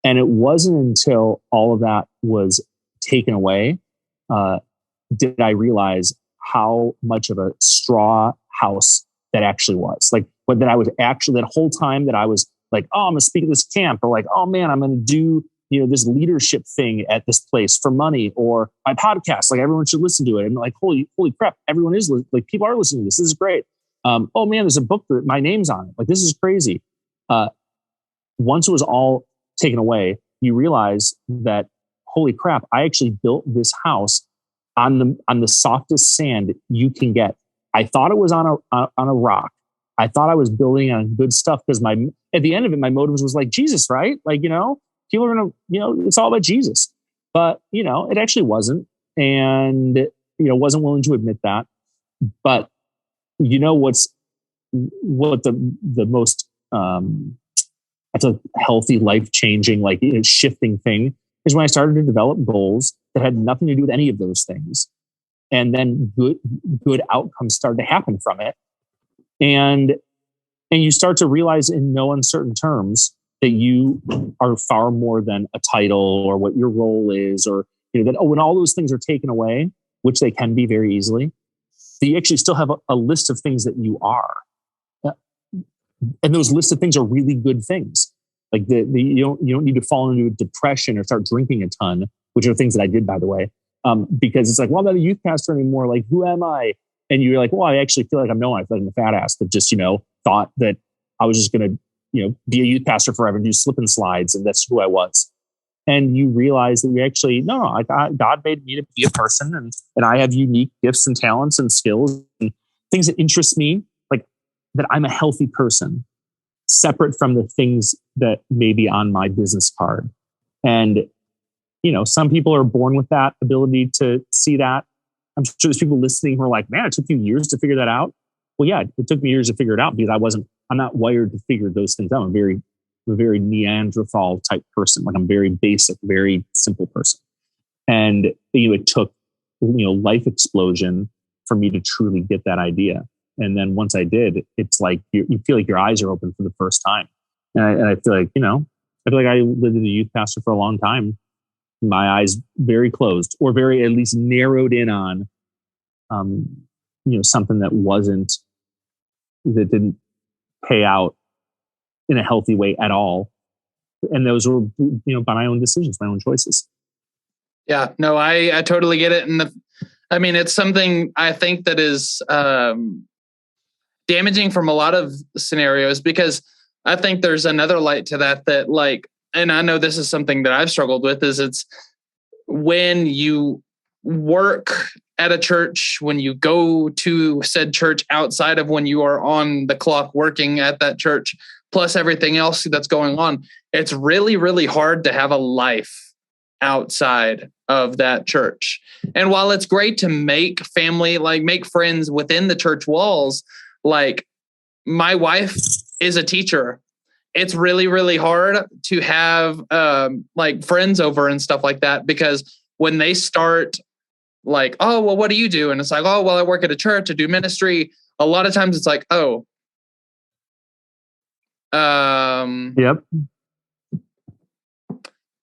And it wasn't until all of that was taken away, did I realize how much of a straw house that actually was. Like, but that I was actually, that whole time that I was like, oh, I'm going to speak at this camp, or like, oh man, I'm going to do, this leadership thing at this place for money, or my podcast, like everyone should listen to it. And like, holy crap, everyone is like, people are listening to this. This is great. Oh man, there's a book that my name's on it. Like, this is crazy. Once it was all taken away, you realize that, holy crap, I actually built this house on the softest sand you can get. I thought it was on a rock. I thought I was building on good stuff because at the end of it, my motives was like Jesus, right? Like, people are going to, it's all about Jesus. But, it actually wasn't. And, wasn't willing to admit that. But, what the most, that's a healthy, life-changing, like shifting thing is when I started to develop goals that had nothing to do with any of those things. And then good outcomes started to happen from it. And you start to realize in no uncertain terms that you are far more than a title or what your role is, or that when all those things are taken away, which they can be very easily, that you actually still have a list of things that you are. And those lists of things are really good things. Like you don't need to fall into a depression or start drinking a ton, which are things that I did, by the way. Because it's like, well, I'm not a youth pastor anymore. Like, who am I? And you're like, well, I actually feel like I'm no one. I feel like I'm a fat ass that just, thought that I was just going to, be a youth pastor forever and do slip and slides. And that's who I was. And you realize that we actually, God made me to be a person, and I have unique gifts and talents and skills and things that interest me, like that I'm a healthy person, separate from the things that may be on my business card. And, some people are born with that ability to see that. I'm sure there's people listening who are like, man, it took you years to figure that out. Well, yeah, it took me years to figure it out because I'm not wired to figure those things out. I'm a very Neanderthal type person. Like, I'm very basic, very simple person. And, it took, life explosion for me to truly get that idea. And then once I did, it's like, you feel like your eyes are open for the first time. And I feel like, I lived as a youth pastor for a long time. My eyes very closed, or very at least narrowed in on, something that didn't pay out in a healthy way at all. And those were, by my own decisions, my own choices. Yeah, no, I totally get it. And it's something I think that is damaging from a lot of scenarios, because I think there's another light to that like, and I know this is something that I've struggled with, is it's when you work at a church, when you go to said church outside of when you are on the clock working at that church, plus everything else that's going on, it's really, really hard to have a life outside of that church. And while it's great to make family, like make friends within the church walls, like my wife is a teacher. It's really, really hard to have like friends over and stuff like that, because when they start like, oh, well, what do you do? And it's like, oh, well, I work at a church, I do ministry. A lot of times it's like, oh, yep.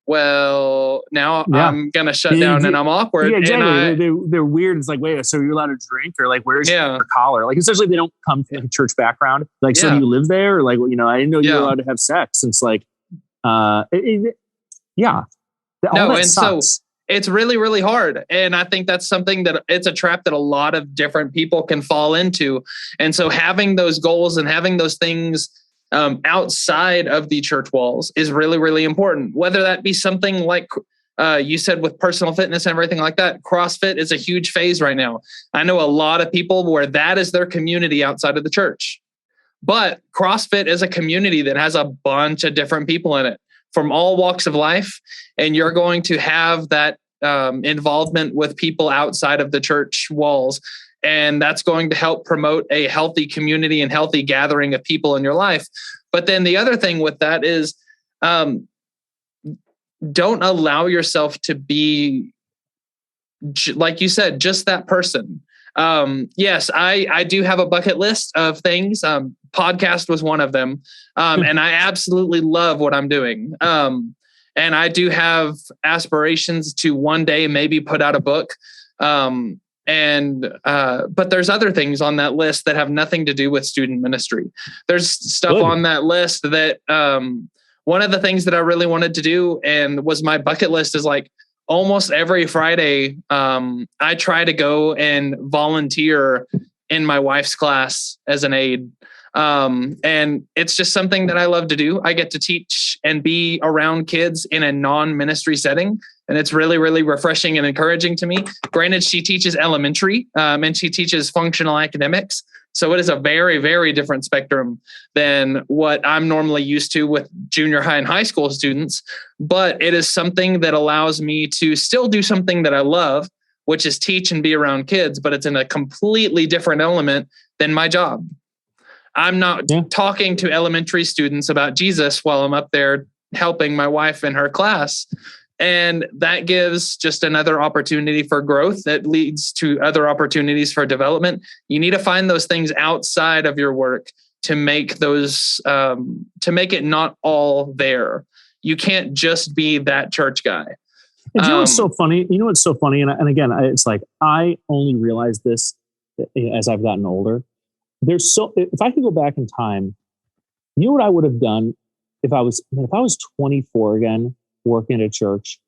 Well, now I'm going to shut down and I'm awkward. Yeah, exactly. And they're weird. It's like, wait, so you're allowed to drink, or like, where's your collar? Like, especially if they don't come from like a church background. Like, so do you live there? Or like, I didn't know you were allowed to have sex. And it's like, yeah. No, and sucks. So it's really, really hard. And I think that's something that it's a trap that a lot of different people can fall into. And so having those goals and having those things outside of the church walls is really, really important. Whether that be something like you said with personal fitness and everything like that, CrossFit is a huge phase right now. I know a lot of people where that is their community outside of the church. But CrossFit is a community that has a bunch of different people in it from all walks of life. And you're going to have that involvement with people outside of the church walls. And that's going to help promote a healthy community and healthy gathering of people in your life. But then the other thing with that is don't allow yourself to be, like you said, just that person. Yes, I do have a bucket list of things. Podcast was one of them. And I absolutely love what I'm doing. And I do have aspirations to one day maybe put out a book. But there's other things on that list that have nothing to do with student ministry. There's stuff on that list that one of the things that I really wanted to do and was my bucket list is like almost every Friday, I try to go and volunteer in my wife's class as an aide. And it's just something that I love to do. I get to teach and be around kids in a non-ministry setting. And it's really, really refreshing and encouraging to me. Granted, she teaches elementary and she teaches functional academics. So it is a very, very different spectrum than what I'm normally used to with junior high and high school students. But it is something that allows me to still do something that I love, which is teach and be around kids, but it's in a completely different element than my job. I'm not talking to elementary students about Jesus while I'm up there helping my wife in her class. And that gives just another opportunity for growth that leads to other opportunities for development. You need to find those things outside of your work to make those, to make it not all there. You can't just be that church guy. And you know what's so funny? You know what's so funny? And again, it's like, I only realized this as I've gotten older. If I could go back in time, you know what I would have done if I was 24 again, working at a church,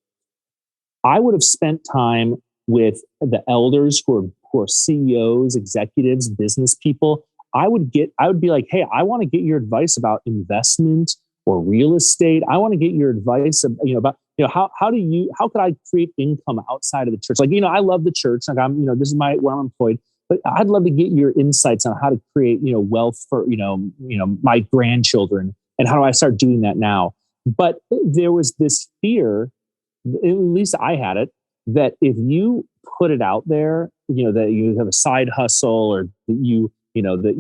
I would have spent time with the elders who are CEOs, executives, business people. I would be like, hey, I want to get your advice about investment or real estate. I want to get your advice about how could I create income outside of the church? Like, I love the church. Like this is where I'm employed, but I'd love to get your insights on how to create, wealth for, my grandchildren. And how do I start doing that now? But there was this fear, at least I had it, that if you put it out there, that you have a side hustle or that that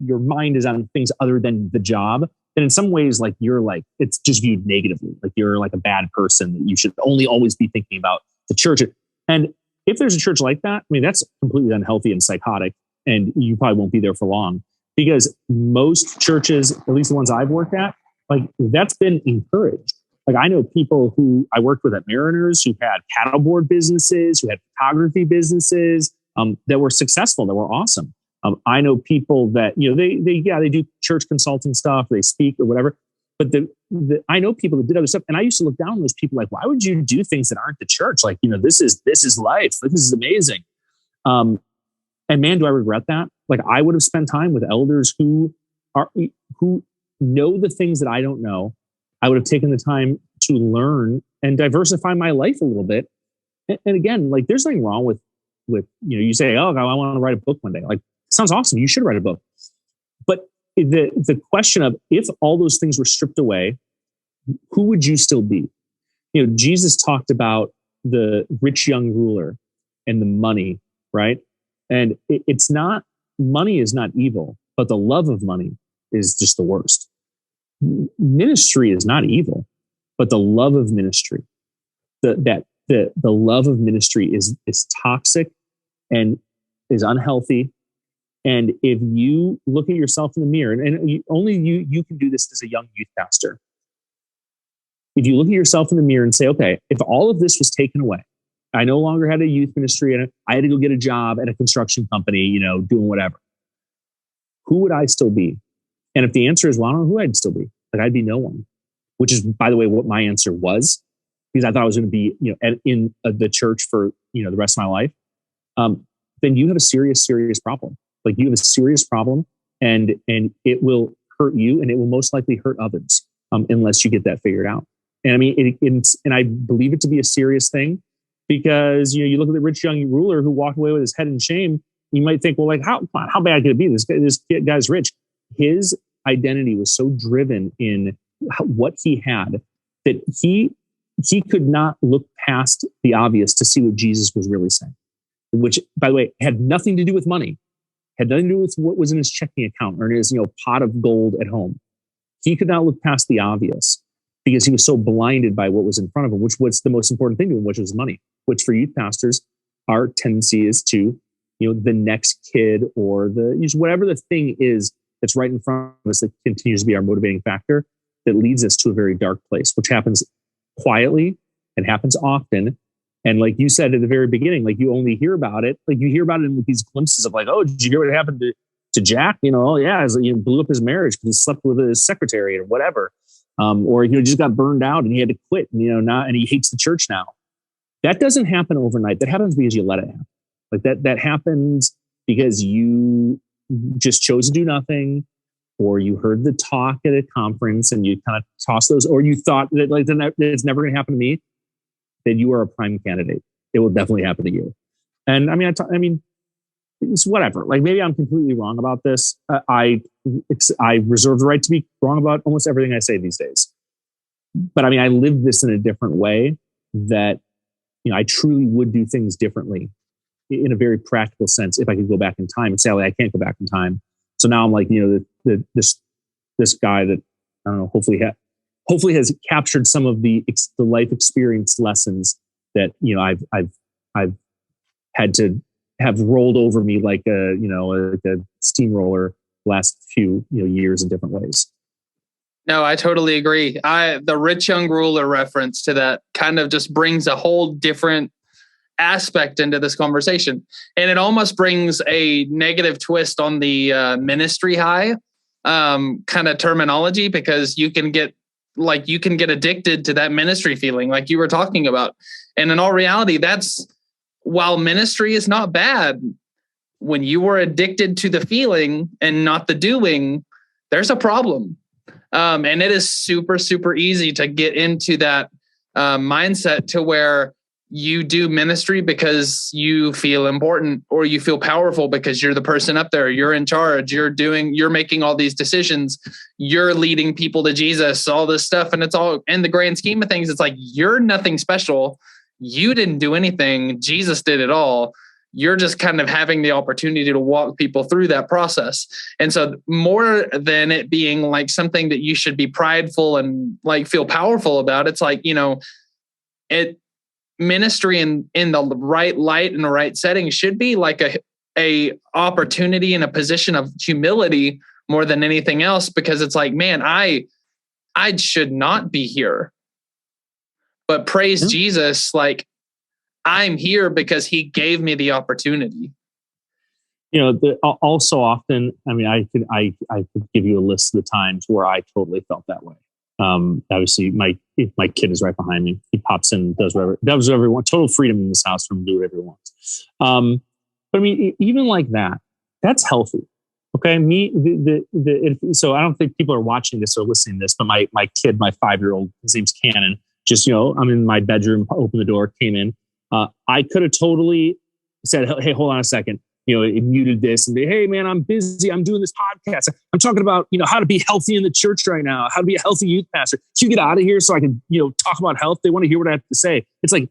your mind is on things other than the job, then in some ways, like it's just viewed negatively. Like you're like a bad person, that you should only always be thinking about the church. And if there's a church like that, I mean, that's completely unhealthy and psychotic, and you probably won't be there for long. Because most churches, at least the ones I've worked at, like that's been encouraged. Like I know people who I worked with at Mariners who had paddleboard businesses, who had photography businesses that were successful, that were awesome. I know people that, they do church consulting stuff, they speak or whatever. But I know people that did other stuff. And I used to look down on those people like, why would you do things that aren't the church? Like, this is life. Like, this is amazing. And man, do I regret that? Like I would have spent time with elders who know the things that I don't know. I would have taken the time to learn and diversify my life a little bit. And again, like there's nothing wrong with you say, oh, I want to write a book one day. Like sounds awesome. You should write a book. But the question of if all those things were stripped away, who would you still be? Jesus talked about the rich young ruler and the money, right? And it's not, money is not evil, but the love of money is just the worst. Ministry is not evil, but the love of ministry, the love of ministry is toxic and is unhealthy. And if you look at yourself in the mirror, and only you can do this as a young youth pastor. If you look at yourself in the mirror and say, okay, if all of this was taken away, I no longer had a youth ministry and I had to go get a job at a construction company, doing whatever. Who would I still be? And if the answer is, well, I don't know who I'd still be. Like I'd be no one, which is, by the way, what my answer was, because I thought I was going to be, in the church for, the rest of my life. Then you have a serious, serious problem. Like you have a serious problem and it will hurt you and it will most likely hurt others unless you get that figured out. And I mean, and I believe it to be a serious thing. Because, you look at the rich young ruler who walked away with his head in shame, you might think, well, like, how bad could it be? This guy's rich. His identity was so driven in what he had that he could not look past the obvious to see what Jesus was really saying, which, by the way, had nothing to do with money, had nothing to do with what was in his checking account or in his, pot of gold at home. He could not look past the obvious because he was so blinded by what was in front of him, which was the most important thing to him, which was money. Which for youth pastors, our tendency is to, the next kid or whatever the thing is that's right in front of us that continues to be our motivating factor that leads us to a very dark place, which happens quietly and happens often. And like you said at the very beginning, like you only hear about it, like you hear about it in these glimpses of like, oh, did you hear what happened to Jack? Oh yeah, he blew up his marriage because he slept with his secretary or whatever. Or just got burned out and he had to quit, and he hates the church now. That doesn't happen overnight. That happens because you let it happen. Like that happens because you just chose to do nothing, or you heard the talk at a conference and you kind of toss those, or you thought that like it's never going to happen to me. Then you are a prime candidate. It will definitely happen to you. And I mean, it's whatever. Like maybe I'm completely wrong about this. I reserve the right to be wrong about almost everything I say these days. But I mean, I live this in a different way that, I truly would do things differently in a very practical sense if I could go back in time. And sadly, I can't go back in time. So now I'm like, this guy that I don't know, hopefully has captured some of the life experience lessons that I've had to have rolled over me like a steamroller last few years in different ways. No, I totally agree. The rich young ruler reference to that kind of just brings a whole different aspect into this conversation. And it almost brings a negative twist on the ministry high kind of terminology, because you can get addicted to that ministry feeling like you were talking about. And in all reality, while ministry is not bad, when you were addicted to the feeling and not the doing, there's a problem. And it is super, super easy to get into that mindset to where you do ministry because you feel important, or you feel powerful because you're the person up there, you're in charge, you're making all these decisions, you're leading people to Jesus, all this stuff. And it's all in the grand scheme of things. It's like, you're nothing special. You didn't do anything. Jesus did it all. You're just kind of having the opportunity to walk people through that process. And so more than it being like something that you should be prideful and like feel powerful about, it's like, ministry in the right light and the right setting should be like a opportunity and a position of humility more than anything else, because it's like, man, I should not be here, but praise Jesus. Like, I'm here because he gave me the opportunity. Also often, I mean, I could give you a list of the times where I totally felt that way. Obviously my kid is right behind me. He pops in, does whatever he wants. Total freedom in this house for him to do whatever he wants. But I mean, even like that, that's healthy. Okay. So I don't think people are watching this or listening to this, but my kid, my 5-year-old, his name's Cannon, just, I'm in my bedroom, opened the door, came in. I could have totally said, hey, hold on a second. It muted this and be, hey man, I'm busy. I'm doing this podcast. I'm talking about, how to be healthy in the church right now, how to be a healthy youth pastor. Can you get out of here so I can, talk about health? They want to hear what I have to say. It's like,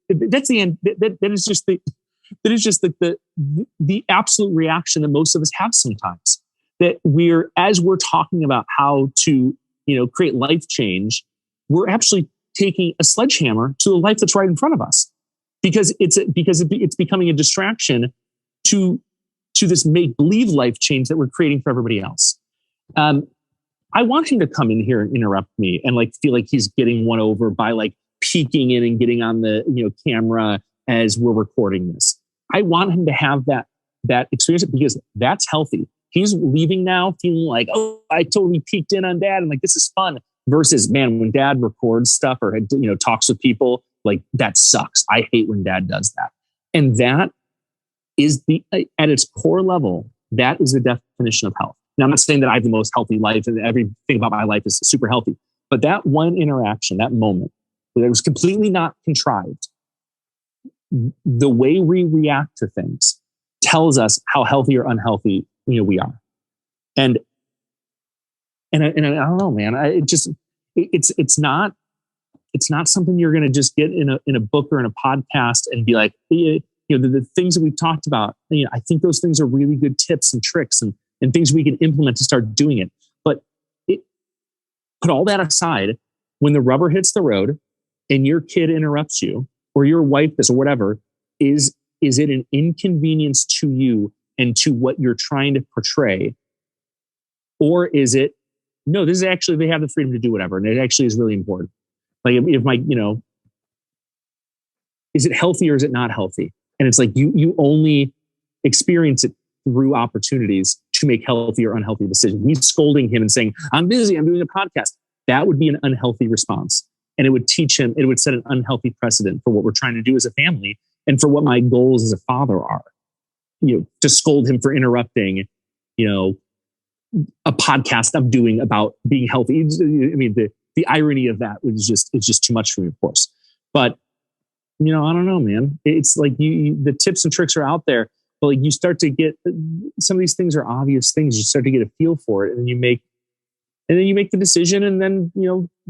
that's the end. That is just the absolute reaction that most of us have sometimes, that as we're talking about how to, create life change, we're actually taking a sledgehammer to the life that's right in front of us, because it's becoming a distraction to this make-believe life change that we're creating for everybody else. I want him to come in here and interrupt me and like feel like he's getting one over by like peeking in and getting on the camera as we're recording this. I want him to have that experience, because that's healthy. He's leaving now feeling like, oh, I totally peeked in on dad and like this is fun. Versus, man, when dad records stuff or talks with people, like that sucks. I hate when dad does that. And that is at its core level, that is the definition of health. Now, I'm not saying that I have the most healthy life and everything about my life is super healthy, but that one interaction, that moment, that was completely not contrived, the way we react to things tells us how healthy or unhealthy we are. And I don't know, man. It's not something you're going to just get in a book or in a podcast and be like, the things that we've talked about. I think those things are really good tips and tricks and things we can implement to start doing it. But put all that aside, when the rubber hits the road and your kid interrupts you or your wife does or whatever, is it an inconvenience to you and to what you're trying to portray? Or is it, no, this is actually, they have the freedom to do whatever. And it actually is really important. Like if my, is it healthy or is it not healthy? And it's like you only experience it through opportunities to make healthy or unhealthy decisions. Me scolding him and saying, I'm busy, I'm doing a podcast. That would be an unhealthy response. And it would teach him, it would set an unhealthy precedent for what we're trying to do as a family and for what my goals as a father are. To scold him for interrupting, a podcast I'm doing about being healthy. I mean, the irony of that is just too much for me, of course. But, I don't know, man. It's like the tips and tricks are out there, but like you start to get, some of these things are obvious things. You start to get a feel for it, and then you make the decision, and then,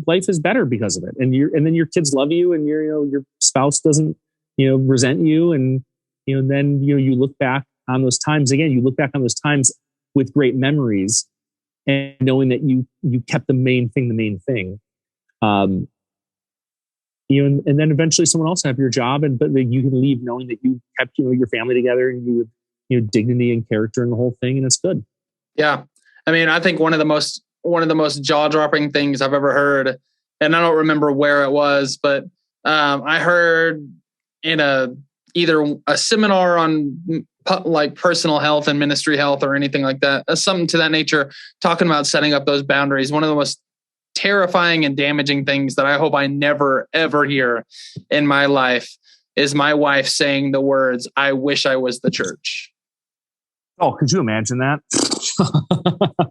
life is better because of it. And then your kids love you, and your spouse doesn't, resent you. And, then, you look back on those times again, with great memories and knowing that you kept the main thing. And then eventually someone else will have your job, but you can leave knowing that you kept, your family together, and you have dignity and character and the whole thing. And it's good. Yeah. I mean, I think one of the most jaw-dropping things I've ever heard, and I don't remember where it was, but I heard in either a seminar on like personal health and ministry health or anything like that, something to that nature, talking about setting up those boundaries. One of the most terrifying and damaging things that I hope I never, ever hear in my life is my wife saying the words, "I wish I was the church." Oh, could you imagine that?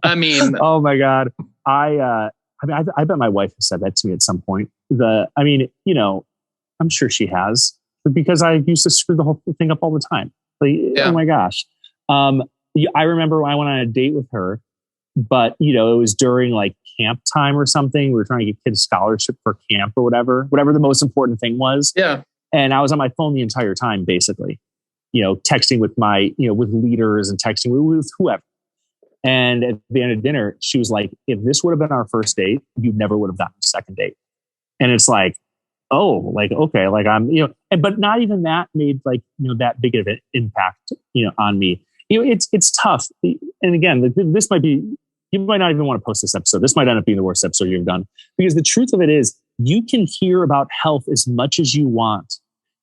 I mean, oh my God. I bet my wife has said that to me at some point. I'm sure she has, but because I used to screw the whole thing up all the time. Like, yeah. Oh my gosh. I remember when I went on a date with her, but it was during like camp time or something. We were trying to get kids scholarship for camp or whatever the most important thing was. Yeah. And I was on my phone the entire time, basically, texting with with leaders and texting with whoever. And at the end of dinner, she was like, if this would have been our first date, you never would have gotten a second date. And it's like, oh, like, okay, like I'm, but not even that made like, that big of an impact, on me. It's tough. And again, this might be, you might not even want to post this episode. This might end up being the worst episode you've done, because the truth of it is you can hear about health as much as you want.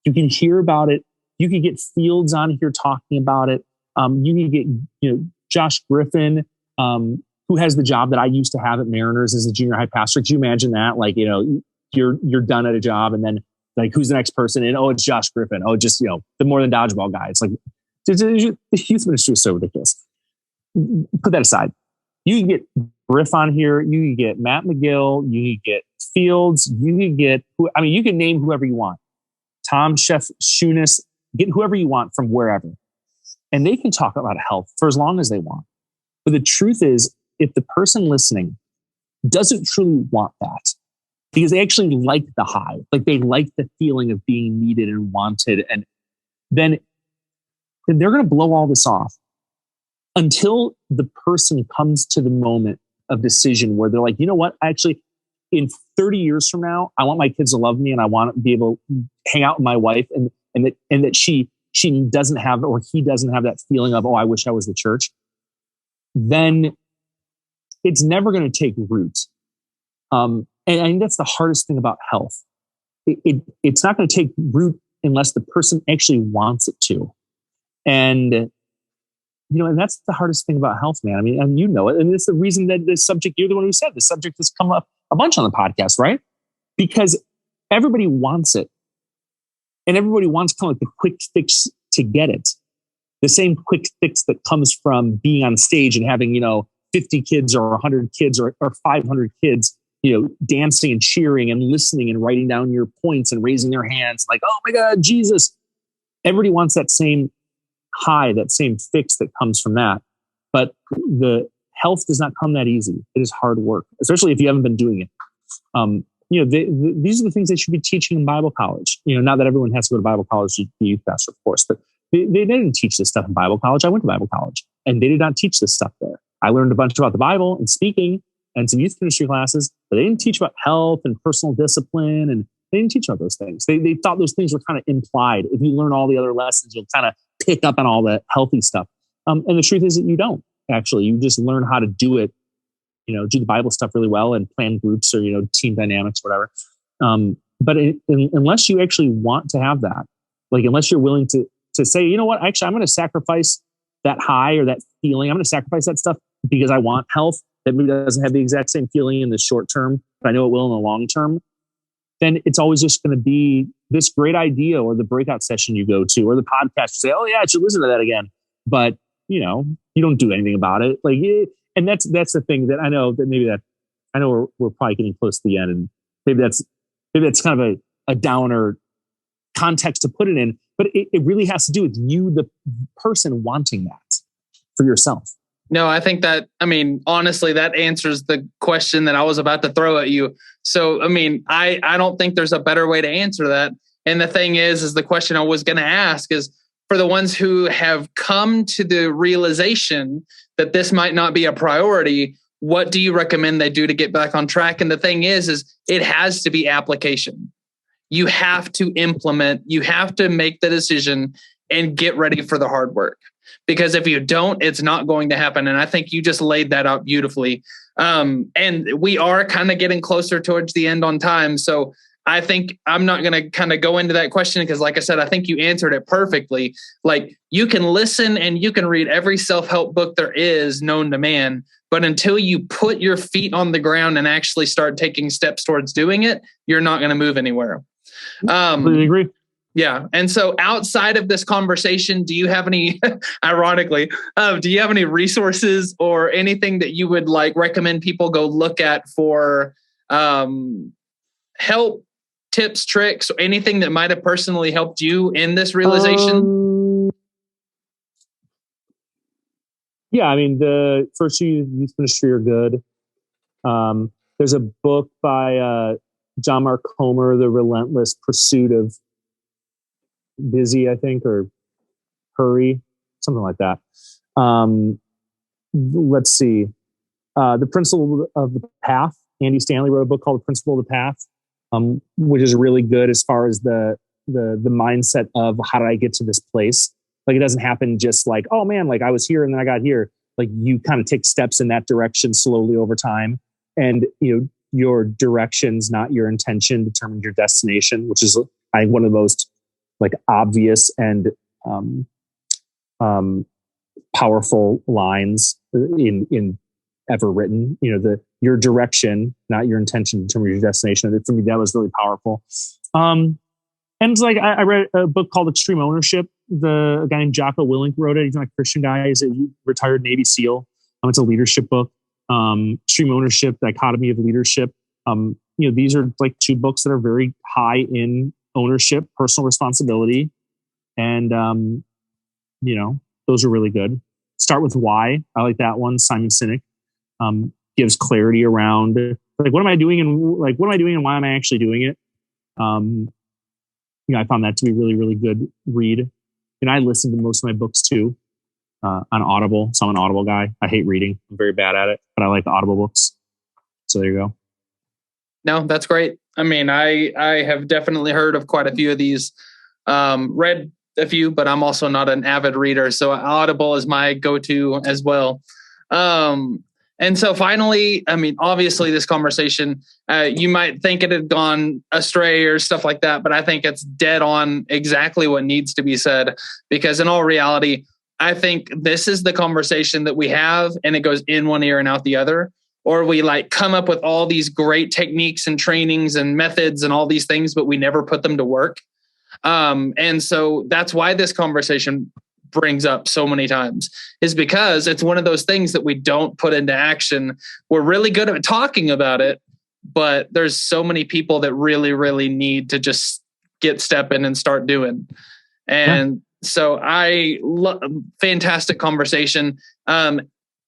You can hear about it. You can get Fields on here talking about it. You can get, Josh Griffin, who has the job that I used to have at Mariners as a junior high pastor. Could you imagine that? Like, you're done at a job, and then like, who's the next person? And it's Josh Griffin. Oh, just, the more than dodgeball guy. It's like, the youth ministry is so ridiculous. Put that aside. You can get Griff on here. You can get Matt McGill. You can get Fields. You can get, you can name whoever you want. Tom Schunis, get whoever you want from wherever. And they can talk about health for as long as they want. But the truth is, if the person listening doesn't truly want that, because they actually like the high, like they like the feeling of being needed and wanted, and then they're going to blow all this off until the person comes to the moment of decision where they're like, you know what, actually, in 30 years from now, I want my kids to love me, and I want to be able to hang out with my wife, and that she doesn't have, or he doesn't have that feeling of, oh, I wish I was the church. Then it's never going to take root. And I think that's the hardest thing about health. It's not going to take root unless the person actually wants it to. And, and that's the hardest thing about health, man. I mean, and it. And it's the reason that this subject, you're the one who said the subject has come up a bunch on the podcast, right? Because everybody wants it. And everybody wants kind of like the quick fix to get it. The same quick fix that comes from being on stage and having, 50 kids or 100 kids or 500 kids, dancing and cheering and listening and writing down your points and raising their hands like, oh my God, Jesus. Everybody wants that same high, that same fix that comes from that. But the health does not come that easy. It is hard work, especially if you haven't been doing it. These are the things they should be teaching in Bible college. Not that everyone has to go to Bible college to be youth pastor, of course, but they didn't teach this stuff in Bible college. I went to Bible college, and they did not teach this stuff there. I learned a bunch about the Bible and speaking and some youth ministry classes, but they didn't teach about health and personal discipline, and they didn't teach about those things. They thought those things were kind of implied. If you learn all the other lessons, you'll kind of pick up on all the healthy stuff. And the truth is that you don't actually. You just learn how to do it. Do the Bible stuff really well and plan groups or, team dynamics, whatever. unless you actually want to have that, like unless you're willing to say, you know what, actually, I'm going to sacrifice that high or that feeling. I'm going to sacrifice that stuff because I want health that maybe doesn't have the exact same feeling in the short term, but I know it will in the long term. Then it's always just going to be this great idea or the breakout session you go to or the podcast. You say, oh yeah, I should listen to that again. But you don't do anything about it. Like, and that's the thing that I know that I know we're probably getting close to the end, and maybe that's kind of a downer context to put it in, but it really has to do with you, the person, wanting that for yourself. No, I think that, honestly, that answers the question that I was about to throw at you. So, I don't think there's a better way to answer that. And the thing is the question I was going to ask is, for the ones who have come to the realization that this might not be a priority, what do you recommend they do to get back on track? And the thing is it has to be application. You have to implement, you have to make the decision and get ready for the hard work. Because if you don't, it's not going to happen. And I think you just laid that out beautifully. And we are kind of getting closer towards the end on time. So I think I'm not going to kind of go into that question because, like I said, I think you answered it perfectly. Like, you can listen and you can read every self-help book there is known to man, but until you put your feet on the ground and actually start taking steps towards doing it, you're not going to move anywhere. Completely agree. Yeah. And so outside of this conversation, do you have any, ironically, do you have any resources or anything that you would recommend people go look at for help, tips, tricks, or anything that might have personally helped you in this realization? Yeah. The first two youth ministry are good. There's a book by John Mark Comer, The Relentless Pursuit of Busy, I think, or Hurry, something like that. Let's see. The Principle of the Path. Andy Stanley wrote a book called The Principle of the Path, which is really good as far as the mindset of how did I get to this place? Like, it doesn't happen just like, oh man, like I was here and then I got here. Like, you kind of take steps in that direction slowly over time. And, your directions, not your intention, determine your destination, which is, I think, one of the most obvious and powerful lines in ever written. Your direction, not your intention, determine your destination. For me, that was really powerful. And it's I read a book called Extreme Ownership. A guy named Jocko Willink wrote it. He's not a Christian guy. He's a retired Navy SEAL. It's a leadership book. Extreme Ownership, Dichotomy of Leadership. These are two books that are very high in ownership, personal responsibility. And, those are really good. Start with Why. I like that one. Simon Sinek gives clarity around what am I doing and what am I doing and why am I actually doing it? I found that to be really, really good read. And I listen to most of my books too on Audible. So I'm an Audible guy. I hate reading. I'm very bad at it, but I like the Audible books. So there you go. No, that's great. I have definitely heard of quite a few of these, read a few, but I'm also not an avid reader. So Audible is my go-to as well. And so finally, obviously this conversation, you might think it had gone astray or stuff like that, but I think it's dead on exactly what needs to be said, because in all reality, I think this is the conversation that we have and it goes in one ear and out the other. Or we come up with all these great techniques and trainings and methods and all these things, but we never put them to work. And so that's why this conversation brings up so many times, is because it's one of those things that we don't put into action. We're really good at talking about it, but there's so many people that really, really need to just get stepping and start doing. And so fantastic conversation.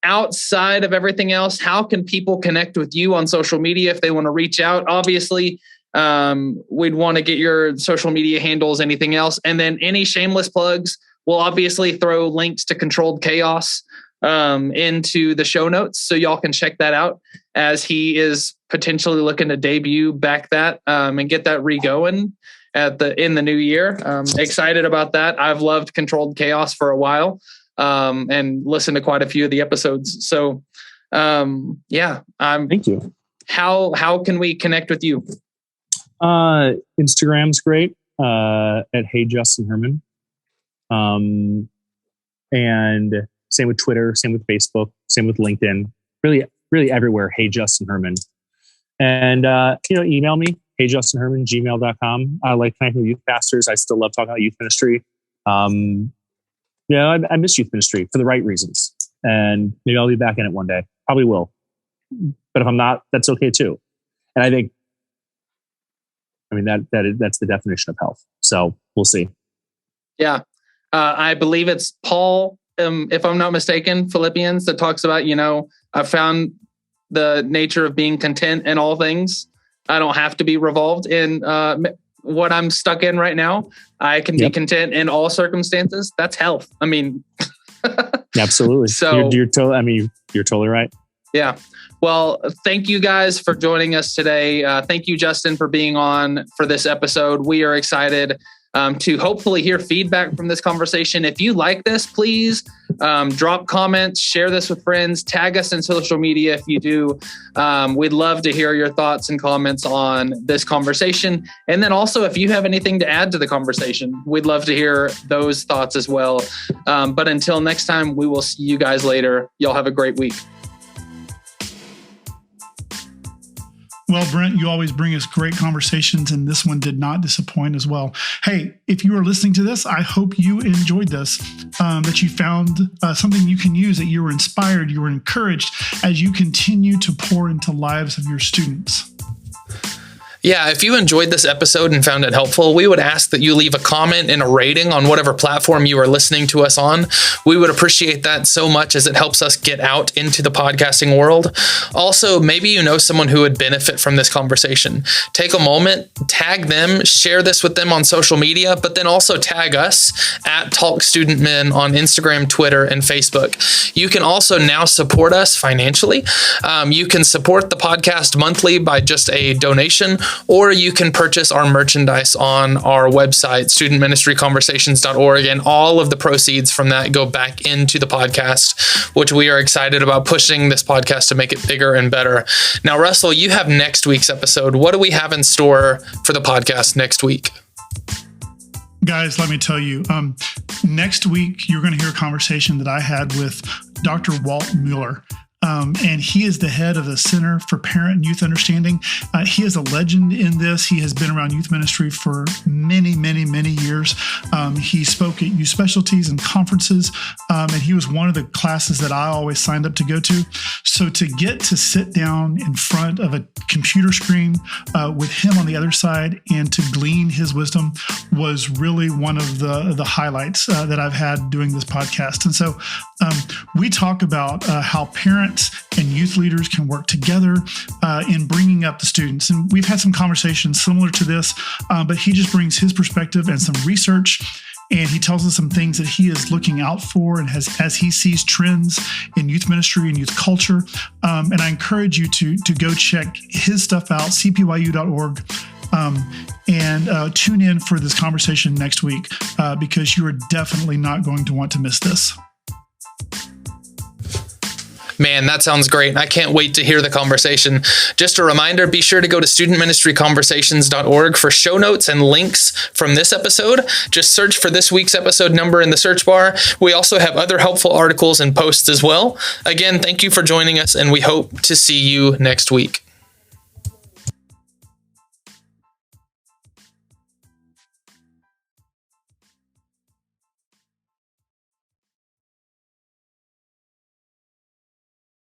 Outside of everything else, how can people connect with you on social media if they want to reach out? Obviously, we'd want to get your social media handles, anything else. And then any shameless plugs, we'll obviously throw links to Controlled Chaos into the show notes, so y'all can check that out, as he is potentially looking to debut back that and get that re-going in the new year. Excited about that. I've loved Controlled Chaos for a while. And listened to quite a few of the episodes. So, thank you. How can we connect with you? Instagram's great at Hey Justin Herman. And same with Twitter, same with Facebook, same with LinkedIn. Really everywhere. Hey Justin Herman. And email me, heyjustinherman@gmail.com. I like connecting with youth pastors. I still love talking about youth ministry. I miss youth ministry for the right reasons. And maybe I'll be back in it one day. Probably will. But if I'm not, that's okay too. And I think, that's the definition of health. So we'll see. Yeah. I believe it's Paul, if I'm not mistaken, Philippians, that talks about, I found the nature of being content in all things. I don't have to be revolved in what I'm stuck in right now. I can be content in all circumstances. That's health. Absolutely. So you're totally right. Yeah. Well, thank you guys for joining us today. Thank you, Justin, for being on for this episode. We are excited to hopefully hear feedback from this conversation. If you like this, please drop comments, share this with friends, tag us in social media if you do. We'd love to hear your thoughts and comments on this conversation. And then also, if you have anything to add to the conversation, we'd love to hear those thoughts as well. But until next time, we will see you guys later. Y'all have a great week. Well, Brent, you always bring us great conversations, and this one did not disappoint as well. Hey, if you are listening to this, I hope you enjoyed this, that you found something you can use, that you were inspired, you were encouraged as you continue to pour into lives of your students. Yeah, if you enjoyed this episode and found it helpful, we would ask that you leave a comment and a rating on whatever platform you are listening to us on. We would appreciate that so much as it helps us get out into the podcasting world. Also, maybe you know someone who would benefit from this conversation. Take a moment, tag them, share this with them on social media, but then also tag us at Talk Student Men on Instagram, Twitter, and Facebook. You can also now support us financially. You can support the podcast monthly by just a donation, or you can purchase our merchandise on our website, studentministryconversations.org, and all of the proceeds from that go back into the podcast, which we are excited about pushing this podcast to make it bigger and better. Now, Russell, you have next week's episode. What do we have in store for the podcast next week? Guys, let me tell you, next week, you're going to hear a conversation that I had with Dr. Walt Mueller. And he is the head of the Center for Parent and Youth Understanding. He is a legend in this. He has been around youth ministry for many, many, many years. He spoke at youth specialties and conferences, and he was one of the classes that I always signed up to go to. So to get to sit down in front of a computer screen with him on the other side and to glean his wisdom was really one of the highlights that I've had doing this podcast. And so we talk about how parents and youth leaders can work together in bringing up the students. And we've had some conversations similar to this, but he just brings his perspective and some research, and he tells us some things that he is looking out for and as he sees trends in youth ministry and youth culture. And I encourage you to go check his stuff out, cpyu.org. And tune in for this conversation next week because you are definitely not going to want to miss this. Man, that sounds great. I can't wait to hear the conversation. Just a reminder, be sure to go to studentministryconversations.org for show notes and links from this episode. Just search for this week's episode number in the search bar. We also have other helpful articles and posts as well. Again, thank you for joining us, and we hope to see you next week.